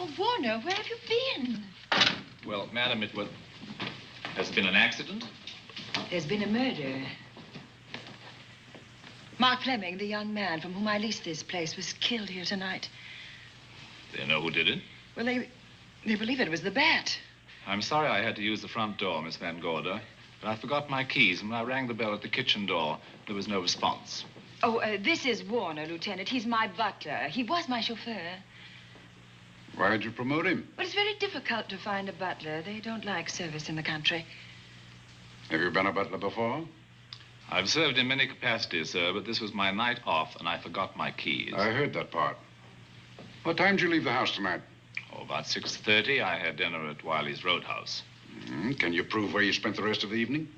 Oh, Warner, where have you been? Well, madam, has it been an accident? There's been a murder. Mark Fleming, the young man from whom I leased this place, was killed here tonight. They know who did it? Well, they believe it was the bat. I'm sorry I had to use the front door, Miss Van Gorder, but I forgot my keys, and when I rang the bell at the kitchen door, there was no response. Oh, this is Warner, Lieutenant. He's my butler. He was my chauffeur. Why'd you promote him? Well, it's very difficult to find a butler. They don't like service in the country. Have you been a butler before? I've served in many capacities, sir, but this was my night off, and I forgot my keys. I heard that part. What time did you leave the house tonight? Oh, about 6:30. I had dinner at Wiley's Roadhouse. Can you prove where you spent the rest of the evening?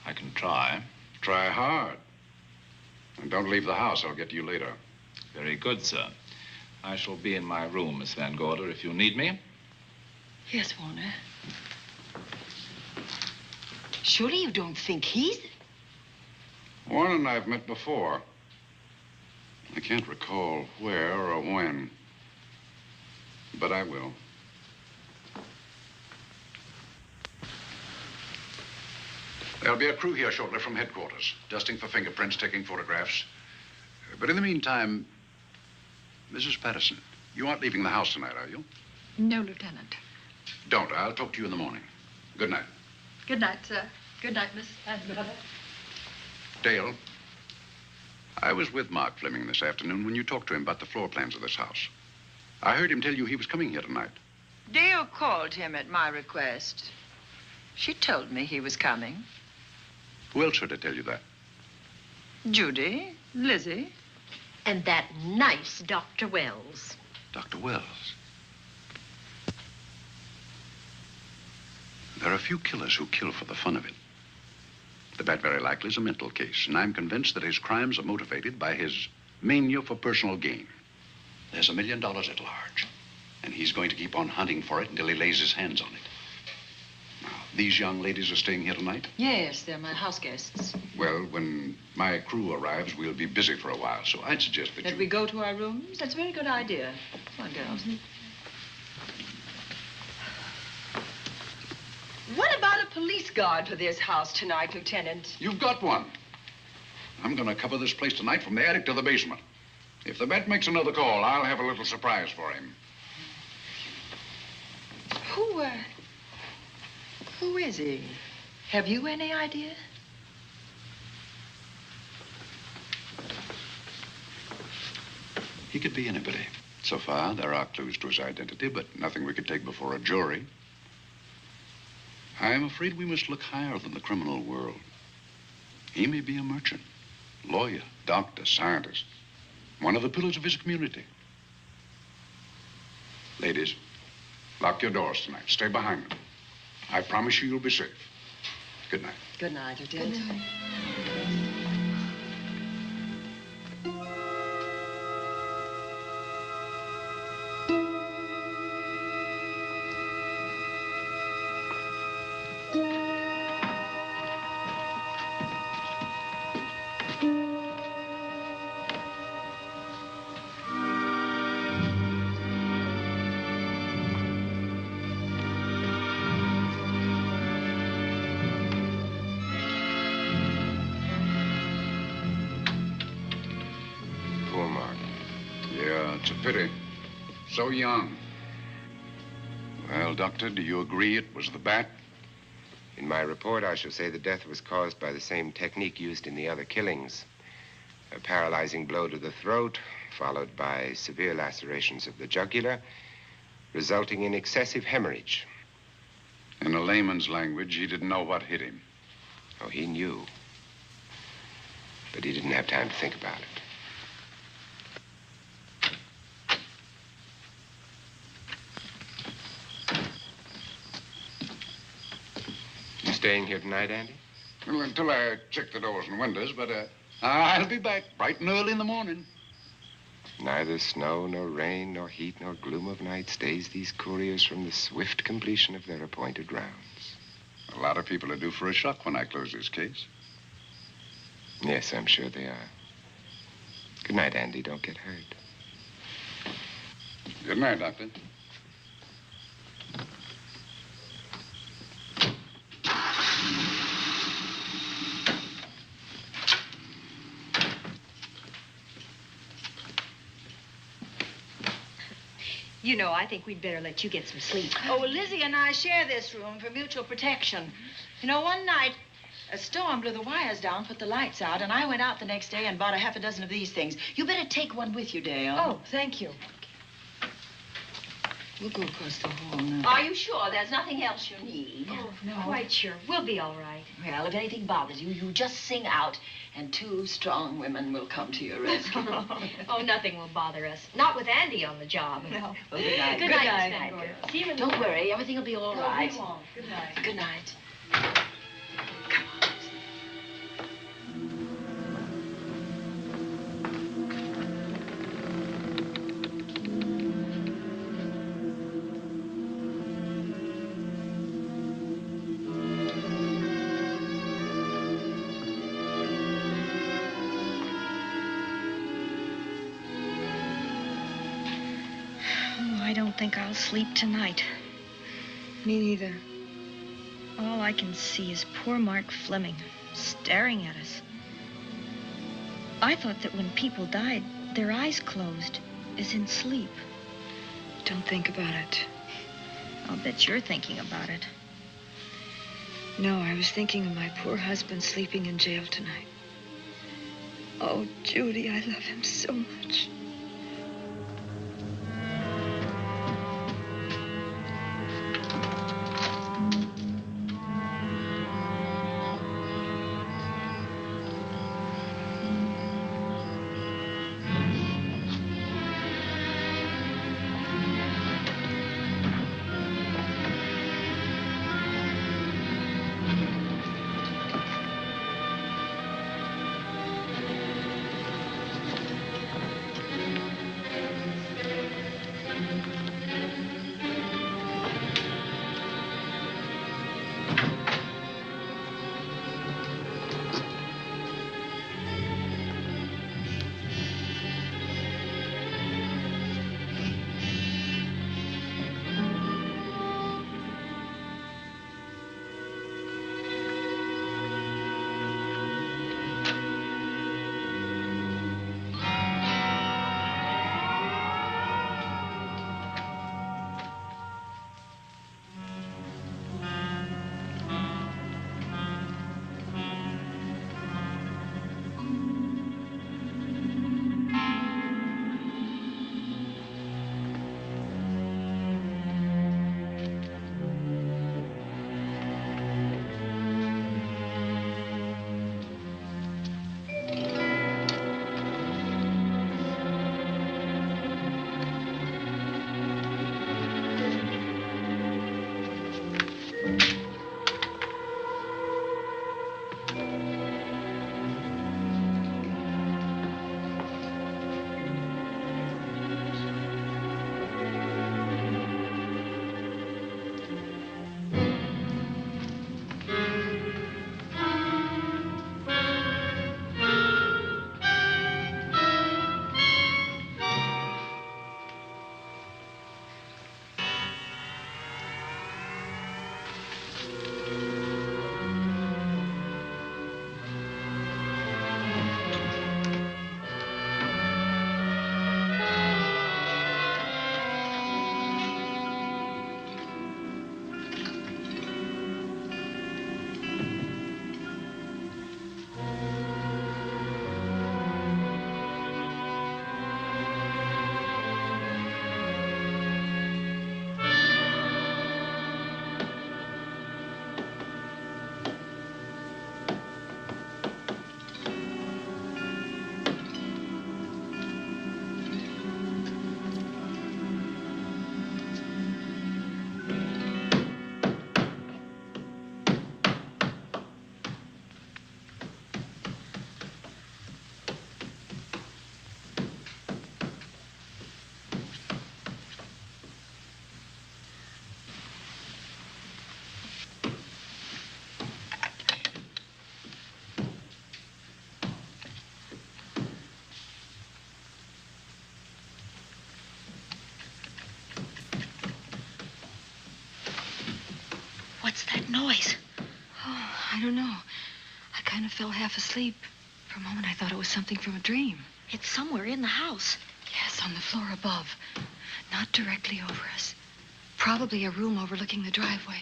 I can try. Try hard. And don't leave the house. I'll get to you later. Very good, sir. I shall be in my room, Miss Van Gorder, if you need me. Yes, Warner. Surely you don't think he's... Warren and I have met before. I can't recall where or when, but I will. There'll be a crew here shortly from headquarters, dusting for fingerprints, taking photographs. But in the meantime, Mrs. Patterson, you aren't leaving the house tonight, are you? No, Lieutenant. Don't. I'll talk to you in the morning. Good night. Good night, sir. Good night, Miss Van Gorder. Dale, I was with Mark Fleming this afternoon when you talked to him about the floor plans of this house. I heard him tell you he was coming here tonight. Dale called him at my request. She told me he was coming. Who else should I tell you that? Judy, Lizzie. And that nice Dr. Wells. Dr. Wells. There are few killers who kill for the fun of it. The bat very likely is a mental case, and I'm convinced that his crimes are motivated by his mania for personal gain. There's $1 million at large, and he's going to keep on hunting for it until he lays his hands on it. Now, these young ladies are staying here tonight? Yes, they're my house guests. Well, when my crew arrives, we'll be busy for a while, so I'd suggest that we go to our rooms? That's a very good idea. Come on, girls. police guard for this house tonight, Lieutenant. You've got one. I'm going to cover this place tonight from the attic to the basement. If the bat makes another call, I'll have a little surprise for him. Who is he? Have you any idea? He could be anybody. So far, there are clues to his identity, but nothing we could take before a jury. I'm afraid we must look higher than the criminal world. He may be a merchant, lawyer, doctor, scientist, one of the pillars of his community. Ladies, lock your doors tonight. Stay behind them. I promise you you'll be safe. Good night. Good night, Lieutenant. Good night. Pity. So young. Well, Doctor, do you agree it was the bat? In my report, I shall say the death was caused by the same technique used in the other killings. A paralyzing blow to the throat, followed by severe lacerations of the jugular, resulting in excessive hemorrhage. In a layman's language, he didn't know what hit him. Oh, he knew. But he didn't have time to think about it. Staying here tonight, Andy? Well, until I check the doors and windows, but I'll be back bright and early in the morning. Neither snow, nor rain, nor heat, nor gloom of night stays these couriers from the swift completion of their appointed rounds. A lot of people are due for a shock when I close this case. Yes, I'm sure they are. Good night, Andy. Don't get hurt. Good night, Doctor. You know, I think we'd better let you get some sleep. Oh, well, Lizzie and I share this room for mutual protection. You know, one night, a storm blew the wires down, put the lights out, and I went out the next day and bought a half a dozen of these things. You better take one with you, Dale. Oh, thank you. We'll go across the hall now. Are you sure there's nothing else you need? Oh, no. Quite sure. We'll be all right. Well, if anything bothers you, you just sing out, and 2 strong women will come to your rescue. Oh, nothing will bother us. Not with Andy on the job. No. Well, good night. Good night, Miss Van Gorder. See you in the Don't worry. Everything will be all right. We won't. Good night. Good night. I don't think I'll sleep tonight. Me neither. All I can see is poor Mark Fleming staring at us. I thought that when people died, their eyes closed, as in sleep. Don't think about it. I'll bet you're thinking about it. No, I was thinking of my poor husband sleeping in jail tonight. Oh, Judy, I love him so much. noise? Oh, I don't know. I kind of fell half asleep. For a moment, I thought it was something from a dream. It's somewhere in the house. Yes, on the floor above. Not directly over us. Probably a room overlooking the driveway.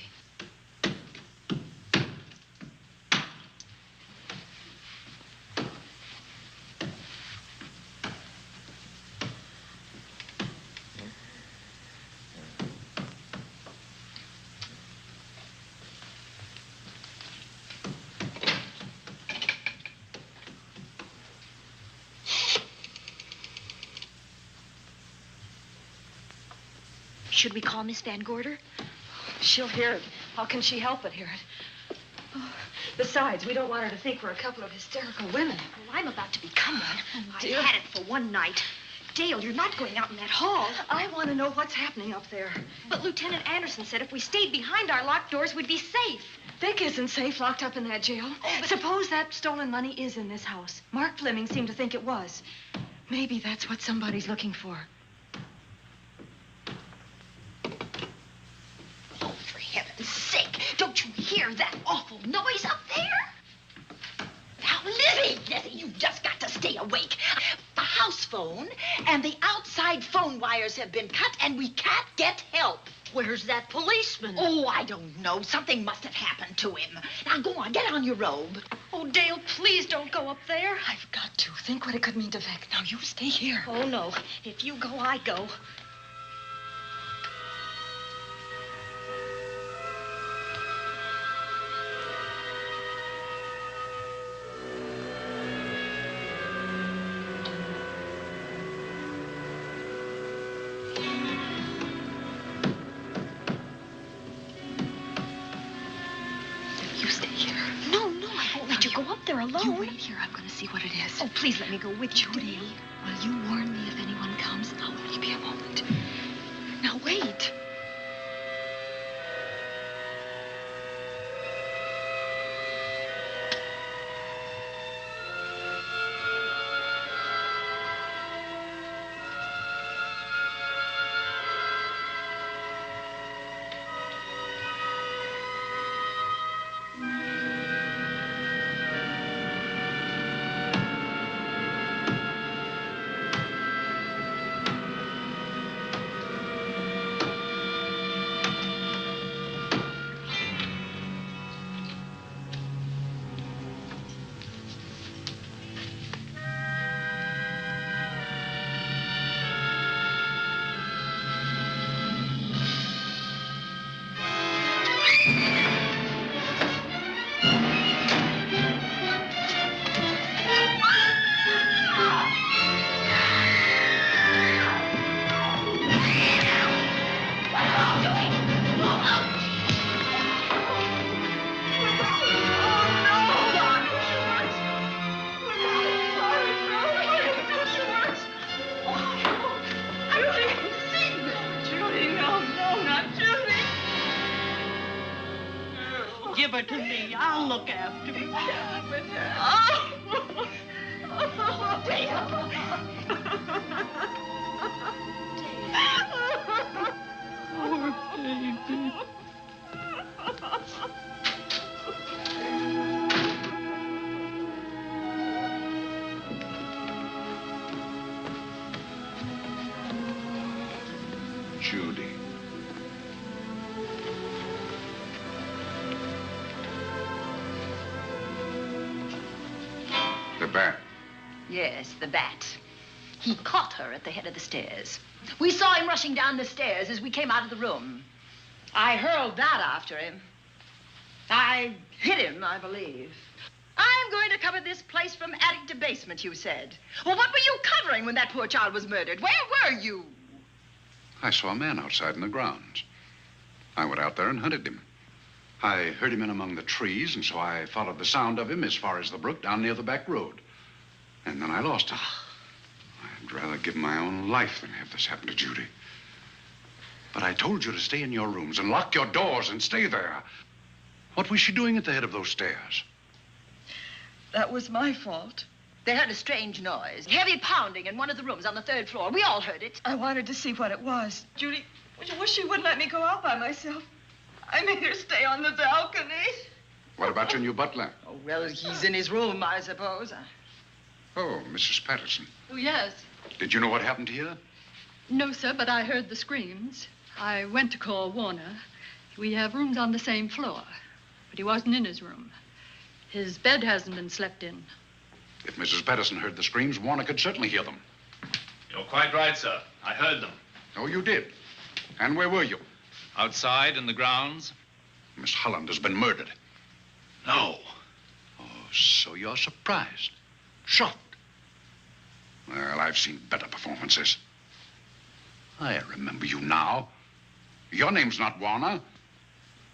Should we call Miss Van Gorder? She'll hear it. How can she help but hear it? Oh, besides, we don't want her to think we're a couple of hysterical women. Well, I'm about to become one. I've dear. had it for one night. Dale, you're not going out in that hall. I want to know what's happening up there. But Lieutenant Anderson said if we stayed behind our locked doors, we'd be safe. Vic isn't safe locked up in that jail. Suppose that stolen money is in this house. Mark Fleming seemed to think it was. Maybe that's what somebody's looking for. For heaven's sake, don't you hear that awful noise up there? Now, Lizzie, you've just got to stay awake. The house phone and the outside phone wires have been cut, and we can't get help. Where's that policeman? Oh, I don't know. Something must have happened to him. Now, go on, get on your robe. Oh, Dale, please don't go up there. I've got to. Think what it could mean to Vic. Now, you stay here. Oh, no. If you go, I go. Alone? You wait here. I'm going to see what it is. Oh, please let me go with you, Judy, will you warn me if anyone comes? I'll only be a moment. Now, wait. Give her to me. I'll look after her. Oh, Dale. Poor baby. Judy. The bat. Yes, the bat. He caught her at the head of the stairs. We saw him rushing down the stairs as we came out of the room. I hurled that after him. I hit him, I believe. I'm going to cover this place from attic to basement, you said. Well, what were you covering when that poor child was murdered? Where were you? I saw a man outside in the grounds. I went out there and hunted him. I heard him in among the trees, and so I followed the sound of him as far as the brook down near the back road. And then I lost him. I'd rather give my own life than have this happen to Judy. But I told you to stay in your rooms and lock your doors and stay there. What was she doing at the head of those stairs? That was my fault. They heard a strange noise. Heavy pounding in one of the rooms on the 3rd floor. We all heard it. I wanted to see what it was. Judy, wish she wouldn't let me go out by myself. I made her stay on the balcony. What about your new butler? Oh, well, he's in his room, I suppose. Oh, Mrs. Patterson. Oh, yes. Did you know what happened here? No, sir, but I heard the screams. I went to call Warner. We have rooms on the same floor, but he wasn't in his room. His bed hasn't been slept in. If Mrs. Patterson heard the screams, Warner could certainly hear them. You're quite right, sir. I heard them. Oh, you did? And where were you? Outside in the grounds. Miss Holland has been murdered. No. Oh, so you're surprised. Shocked. Well, I've seen better performances. I remember you now. Your name's not Warner.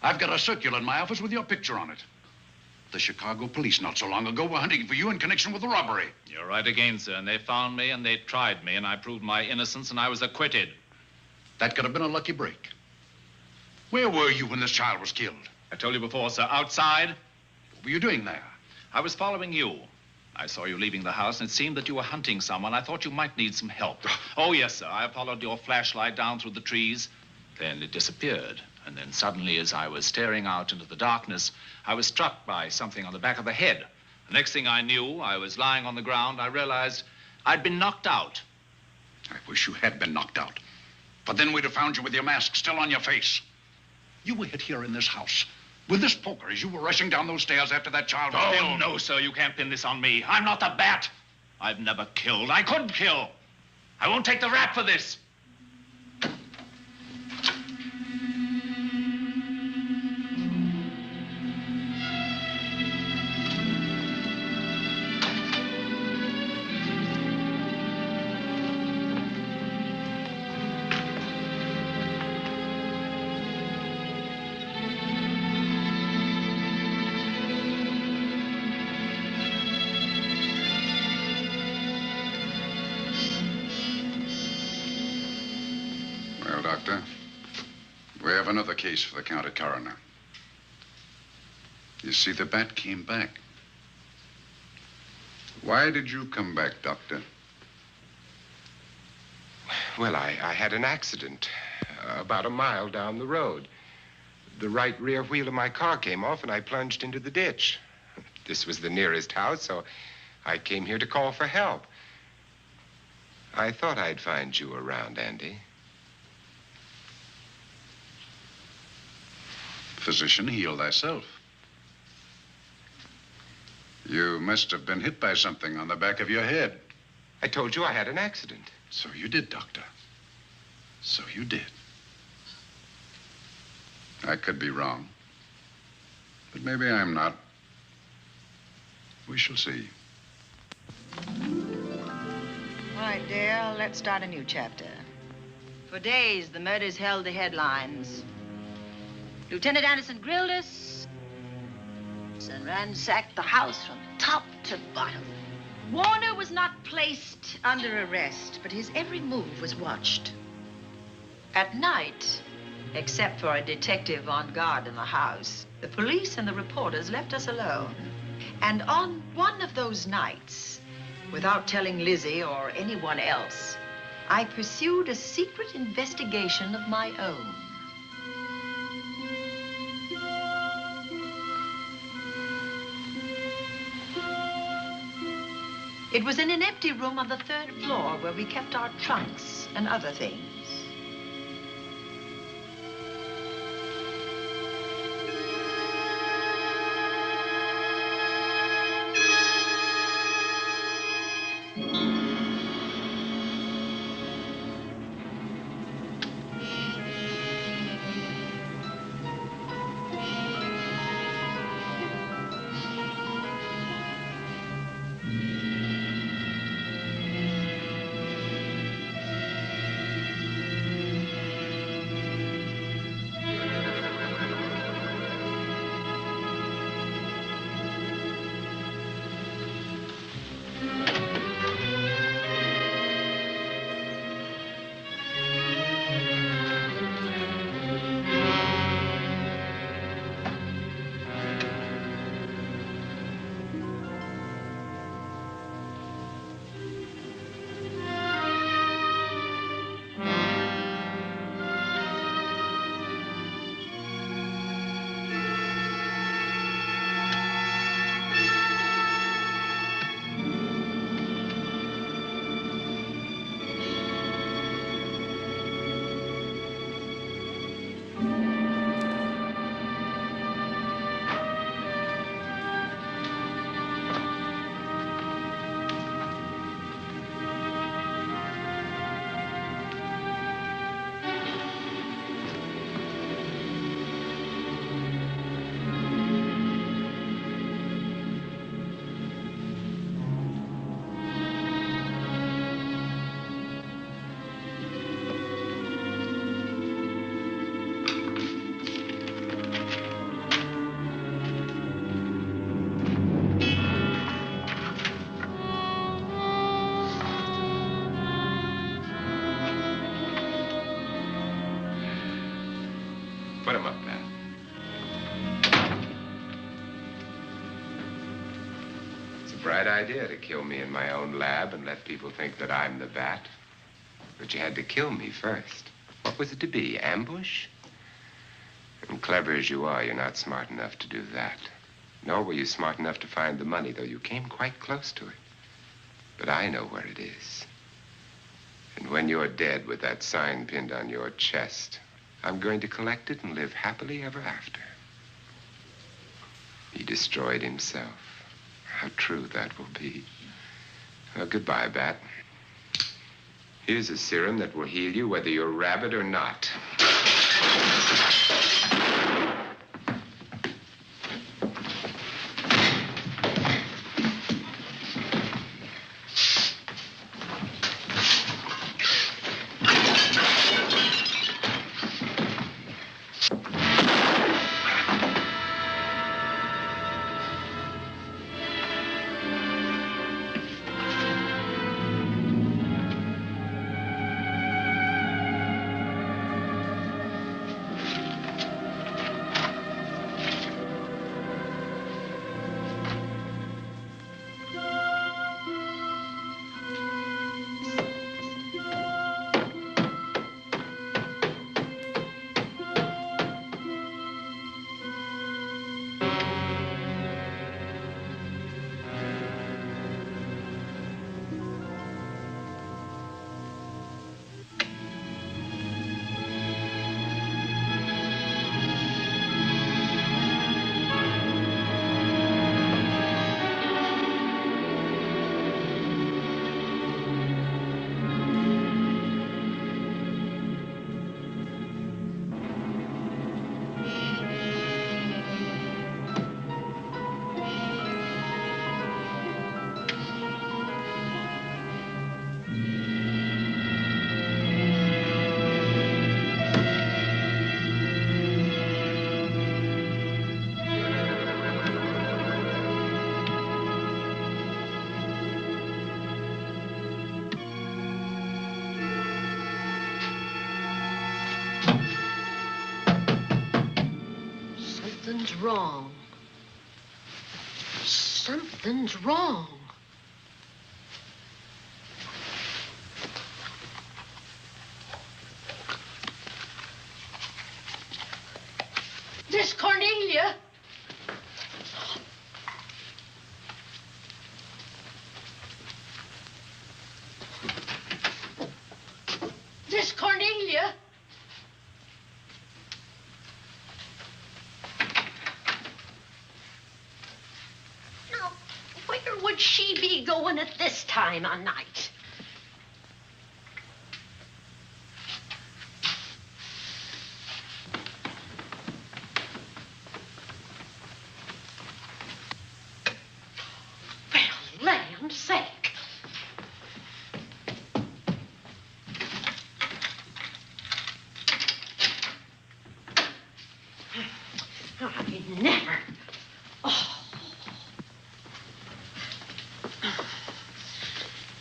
I've got a circular in my office with your picture on it. The Chicago police not so long ago were hunting for you in connection with the robbery. You're right again, sir. And they found me and they tried me and I proved my innocence and I was acquitted. That could have been a lucky break. Where were you when this child was killed? I told you before, sir. Outside. What were you doing there? I was following you. I saw you leaving the house, and it seemed that you were hunting someone. I thought you might need some help. Oh, yes, sir. I followed your flashlight down through the trees. Then it disappeared. And then suddenly, as I was staring out into the darkness, I was struck by something on the back of the head. The next thing I knew, I was lying on the ground. I realized I'd been knocked out. I wish you had been knocked out. But then we'd have found you with your mask still on your face. You were hit here in this house with this poker as you were rushing down those stairs after that child was killed. Oh, no, sir. You can't pin this on me. I'm not the bat. I've never killed. I couldn't kill. I won't take the rap for this. Doctor. We have another case for the county coroner. You see, the bat came back. Why did you come back, Doctor? Well, I had an accident about a mile down the road. The right rear wheel of my car came off, and I plunged into the ditch. This was the nearest house, so I came here to call for help. I thought I'd find you around, Andy. Physician, heal thyself. You must have been hit by something on the back of your head. I told you I had an accident. So you did, Doctor. So you did. I could be wrong. But maybe I'm not. We shall see. All right, dear, let's start a new chapter. For days, the murders held the headlines. Lieutenant Anderson grilled us and ransacked the house from top to bottom. Warner was not placed under arrest, but his every move was watched. At night, except for a detective on guard in the house, the police and the reporters left us alone. And on one of those nights, without telling Lizzie or anyone else, I pursued a secret investigation of my own. It was in an empty room on the 3rd floor where we kept our trunks and other things. Put him up, Pat. It's a bright idea to kill me in my own lab and let people think that I'm the bat. But you had to kill me first. What was it to be, ambush? And clever as you are, you're not smart enough to do that. Nor were you smart enough to find the money, though you came quite close to it. But I know where it is. And when you're dead with that sign pinned on your chest, I'm going to collect it and live happily ever after. He destroyed himself. How true that will be. Well, goodbye, Bat. Here's a serum that will heal you whether you're rabid or not. Something's wrong. Something's wrong. Miss Cornelia. Miss Cornelia. Now, where would she be going at this time of night? Land's sake. I never. Oh.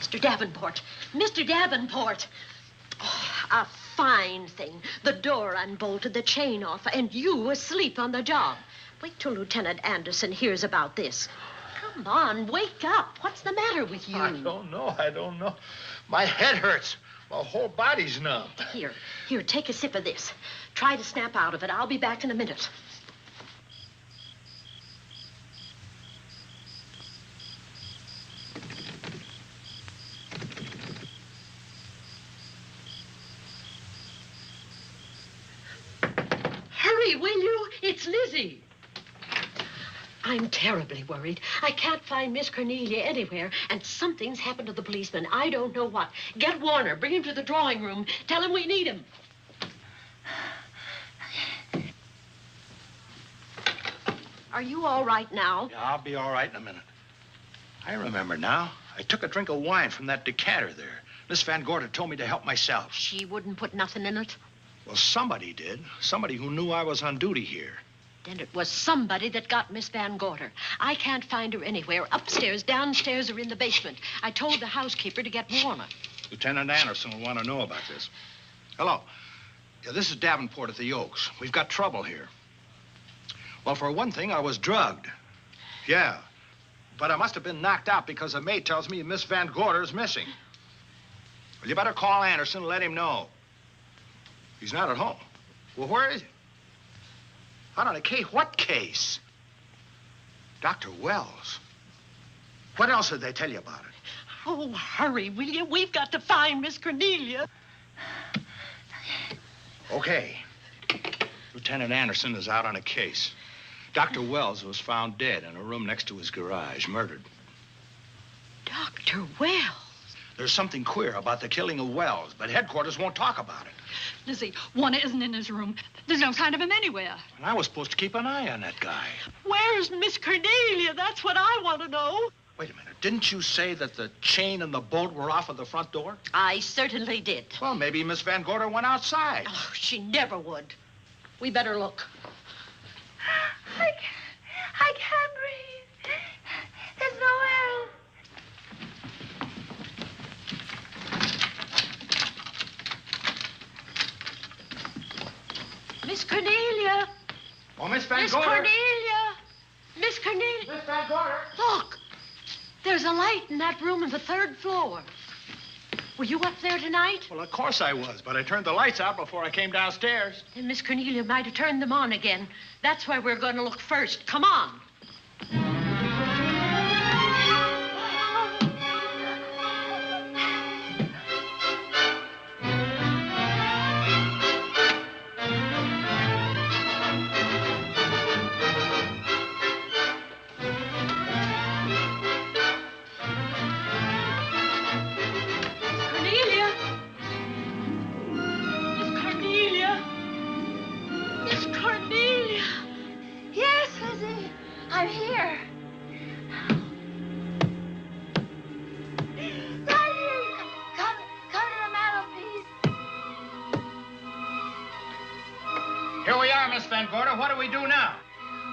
Mr. Davenport. Mr. Davenport. Oh, a fine thing. The door unbolted, the chain off, and you asleep on the job. Wait till Lieutenant Anderson hears about this. Come on, wake up. What's the matter with you? I don't know. My head hurts. My whole body's numb. Here, take a sip of this. Try to snap out of it. I'll be back in a minute. Hurry, will you? It's Lizzie. I'm terribly worried. I can't find Miss Cornelia anywhere, and something's happened to the policeman. I don't know what. Get Warner. Bring him to the drawing room. Tell him we need him. Are you all right now? Yeah, I'll be all right in a minute. I remember now. I took a drink of wine from that decanter there. Miss Van Gorder told me to help myself. She wouldn't put nothing in it? Well, somebody did. Somebody who knew I was on duty here. Then it was somebody that got Miss Van Gorder. I can't find her anywhere. Upstairs, downstairs, or in the basement. I told the housekeeper to get Warner. Lieutenant Anderson will want to know about this. Hello. Yeah, this is Davenport at the Oaks. We've got trouble here. Well, for one thing, I was drugged. Yeah. But I must have been knocked out because the maid tells me Miss Van Gorder is missing. Well, you better call Anderson and let him know. He's not at home. Well, where is he? Out on a case? What case? Dr. Wells. What else did they tell you about it? Oh, hurry, will you? We've got to find Miss Cornelia. Okay. Lieutenant Anderson is out on a case. Dr. Wells was found dead in a room next to his garage, murdered. Dr. Wells? There's something queer about the killing of Wells, but headquarters won't talk about it. Lizzie, Warner isn't in his room. There's no sign of him anywhere. And I was supposed to keep an eye on that guy. Where's Miss Cornelia? That's what I want to know. Wait a minute. Didn't you say that the chain and the bolt were off of the front door? I certainly did. Well, maybe Miss Van Gorder went outside. Oh, she never would. We better look. I can't breathe. There's no air. Miss Cornelia. Oh, Miss Van Miss Gorder. Cornelia. Miss Cornelia. Miss Van Gorder. Look. There's a light in that room on the 3rd floor. Were you up there tonight? Well, of course I was, but I turned the lights out before I came downstairs. Then Miss Cornelia might have turned them on again. That's why we're going to look first. Come on. Miss Van Gorder, what do we do now?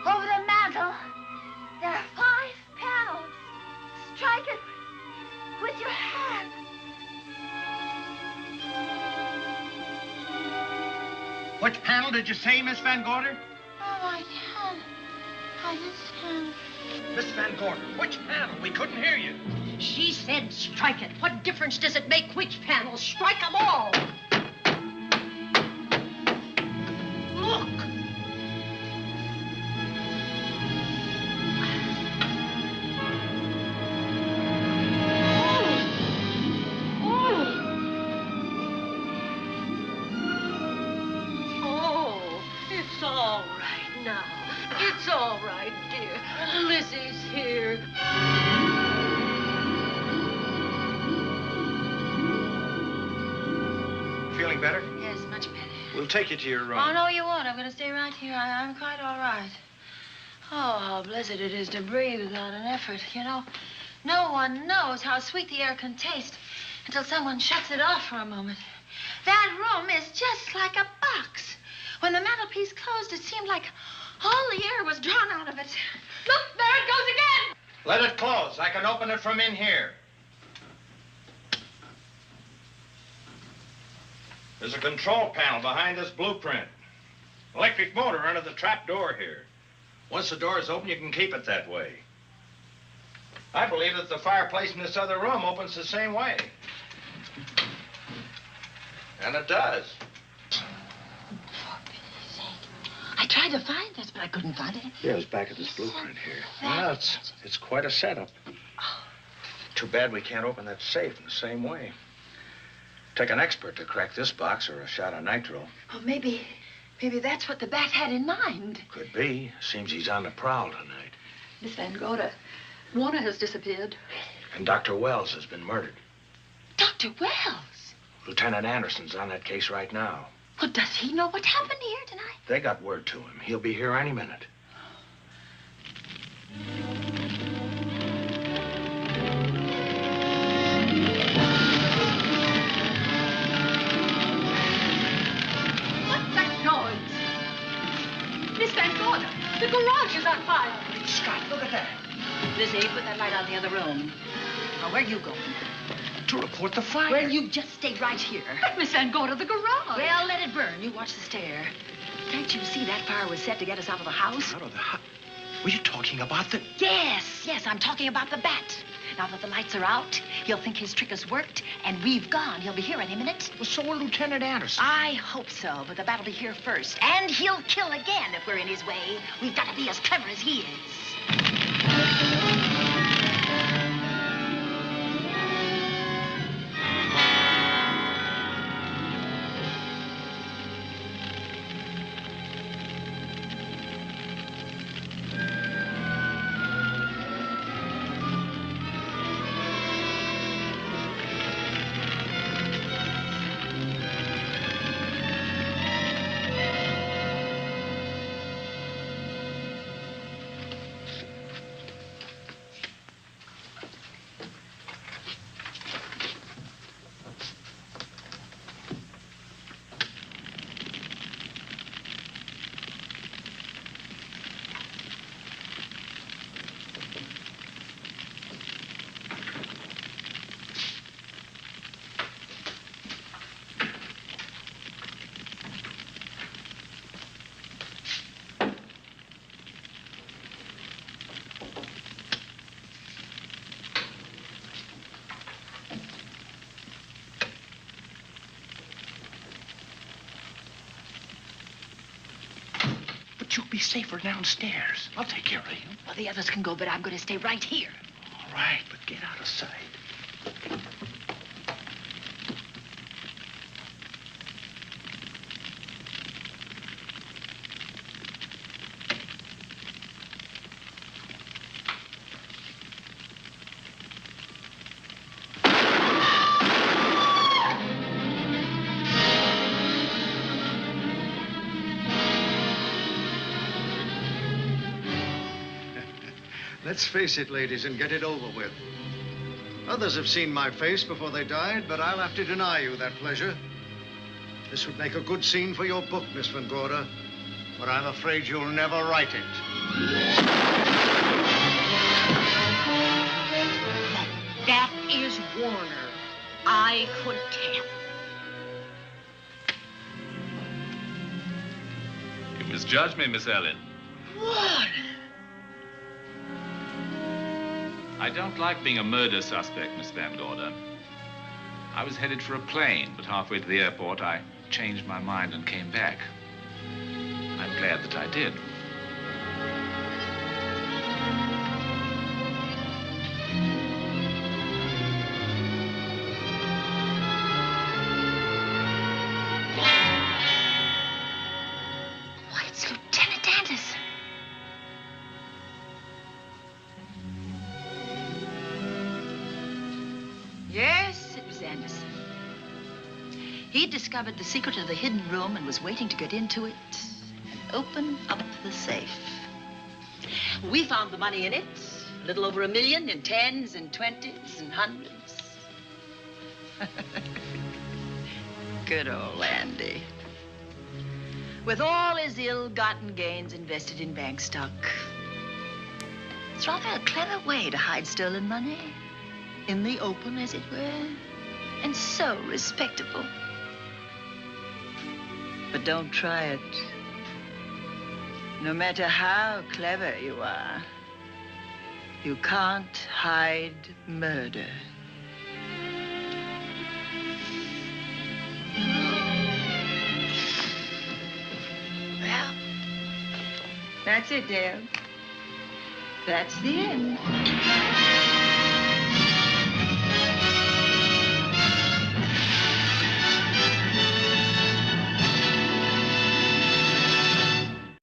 Over the mantel, there are 5 panels. Strike it with your hand. Which panel did you say, Miss Van Gorder? Oh, I can't. I just can't. Miss Van Gorder, which panel? We couldn't hear you. She said strike it. What difference does it make which panel? Strike them all. Look. It's all right now. It's all right, dear. Lizzie's here. Feeling better? Yes, much better. We'll take you to your room. Oh, no, you won't. I'm going to stay right here. I'm quite all right. Oh, how blessed it is to breathe without an effort. You know, no one knows how sweet the air can taste until someone shuts it off for a moment. That room is just like a box. When the mantelpiece closed, it seemed like all the air was drawn out of it. Look, there it goes again. Let it close. I can open it from in here. There's a control panel behind this blueprint. Electric motor under the trap door here. Once the door is open, you can keep it that way. I believe that the fireplace in this other room opens the same way. And it does. I tried to find this, but I couldn't find it. Yeah, it's back at this blueprint here. Well, it's quite a setup. Too bad we can't open that safe in the same way. Take an expert to crack this box or a shot of nitro. Oh, maybe that's what the bat had in mind. Could be. Seems he's on the prowl tonight. Miss Van Gorder, Warner has disappeared. And Dr. Wells has been murdered. Dr. Wells? Lieutenant Anderson's on that case right now. Well, does he know what happened here tonight? They got word to him. He'll be here any minute. What's that noise? Miss Van Gorder, the garage is on fire. Scott, look at that. Lizzie, put that light out in the other room. Now, where are you going? to report the fire. Well, you just stay right here. Miss Van Gorder, the garage. Well, let it burn. You watch the stair. Can't you see that fire was set to get us out of the house? Out of the house? Were you talking about the... Yes, I'm talking about the bat. Now that the lights are out, he'll think his trick has worked, and we've gone. He'll be here any minute. Well, so will Lieutenant Anderson. I hope so, but the bat will be here first. And he'll kill again if we're in his way. We've got to be as clever as he is. You'll be safer downstairs. I'll take care of you. Well, the others can go, but I'm going to stay right here. All right, but get out of sight. Let's face it, ladies, and get it over with. Others have seen my face before they died, but I'll have to deny you that pleasure. This would make a good scene for your book, Miss Van Gorder, but I'm afraid you'll never write it. That is Warner. I could tell. You misjudged me, Miss Ellen. Warner! I don't like being a murder suspect, Miss Van Gorder. I was headed for a plane, but halfway to the airport, I changed my mind and came back. I'm glad that I did. Why, it's Lieutenant Anderson. Yes, it was Anderson. He discovered the secret of the hidden room and was waiting to get into it and open up the safe. We found the money in it, a little over $1 million in tens and twenties and hundreds. Good old Andy. With all his ill-gotten gains invested in bank stock. It's rather a clever way to hide stolen money. In the open, as it were, and so respectable. But don't try it. No matter how clever you are, you can't hide murder. Well, that's it, Dale. That's the end.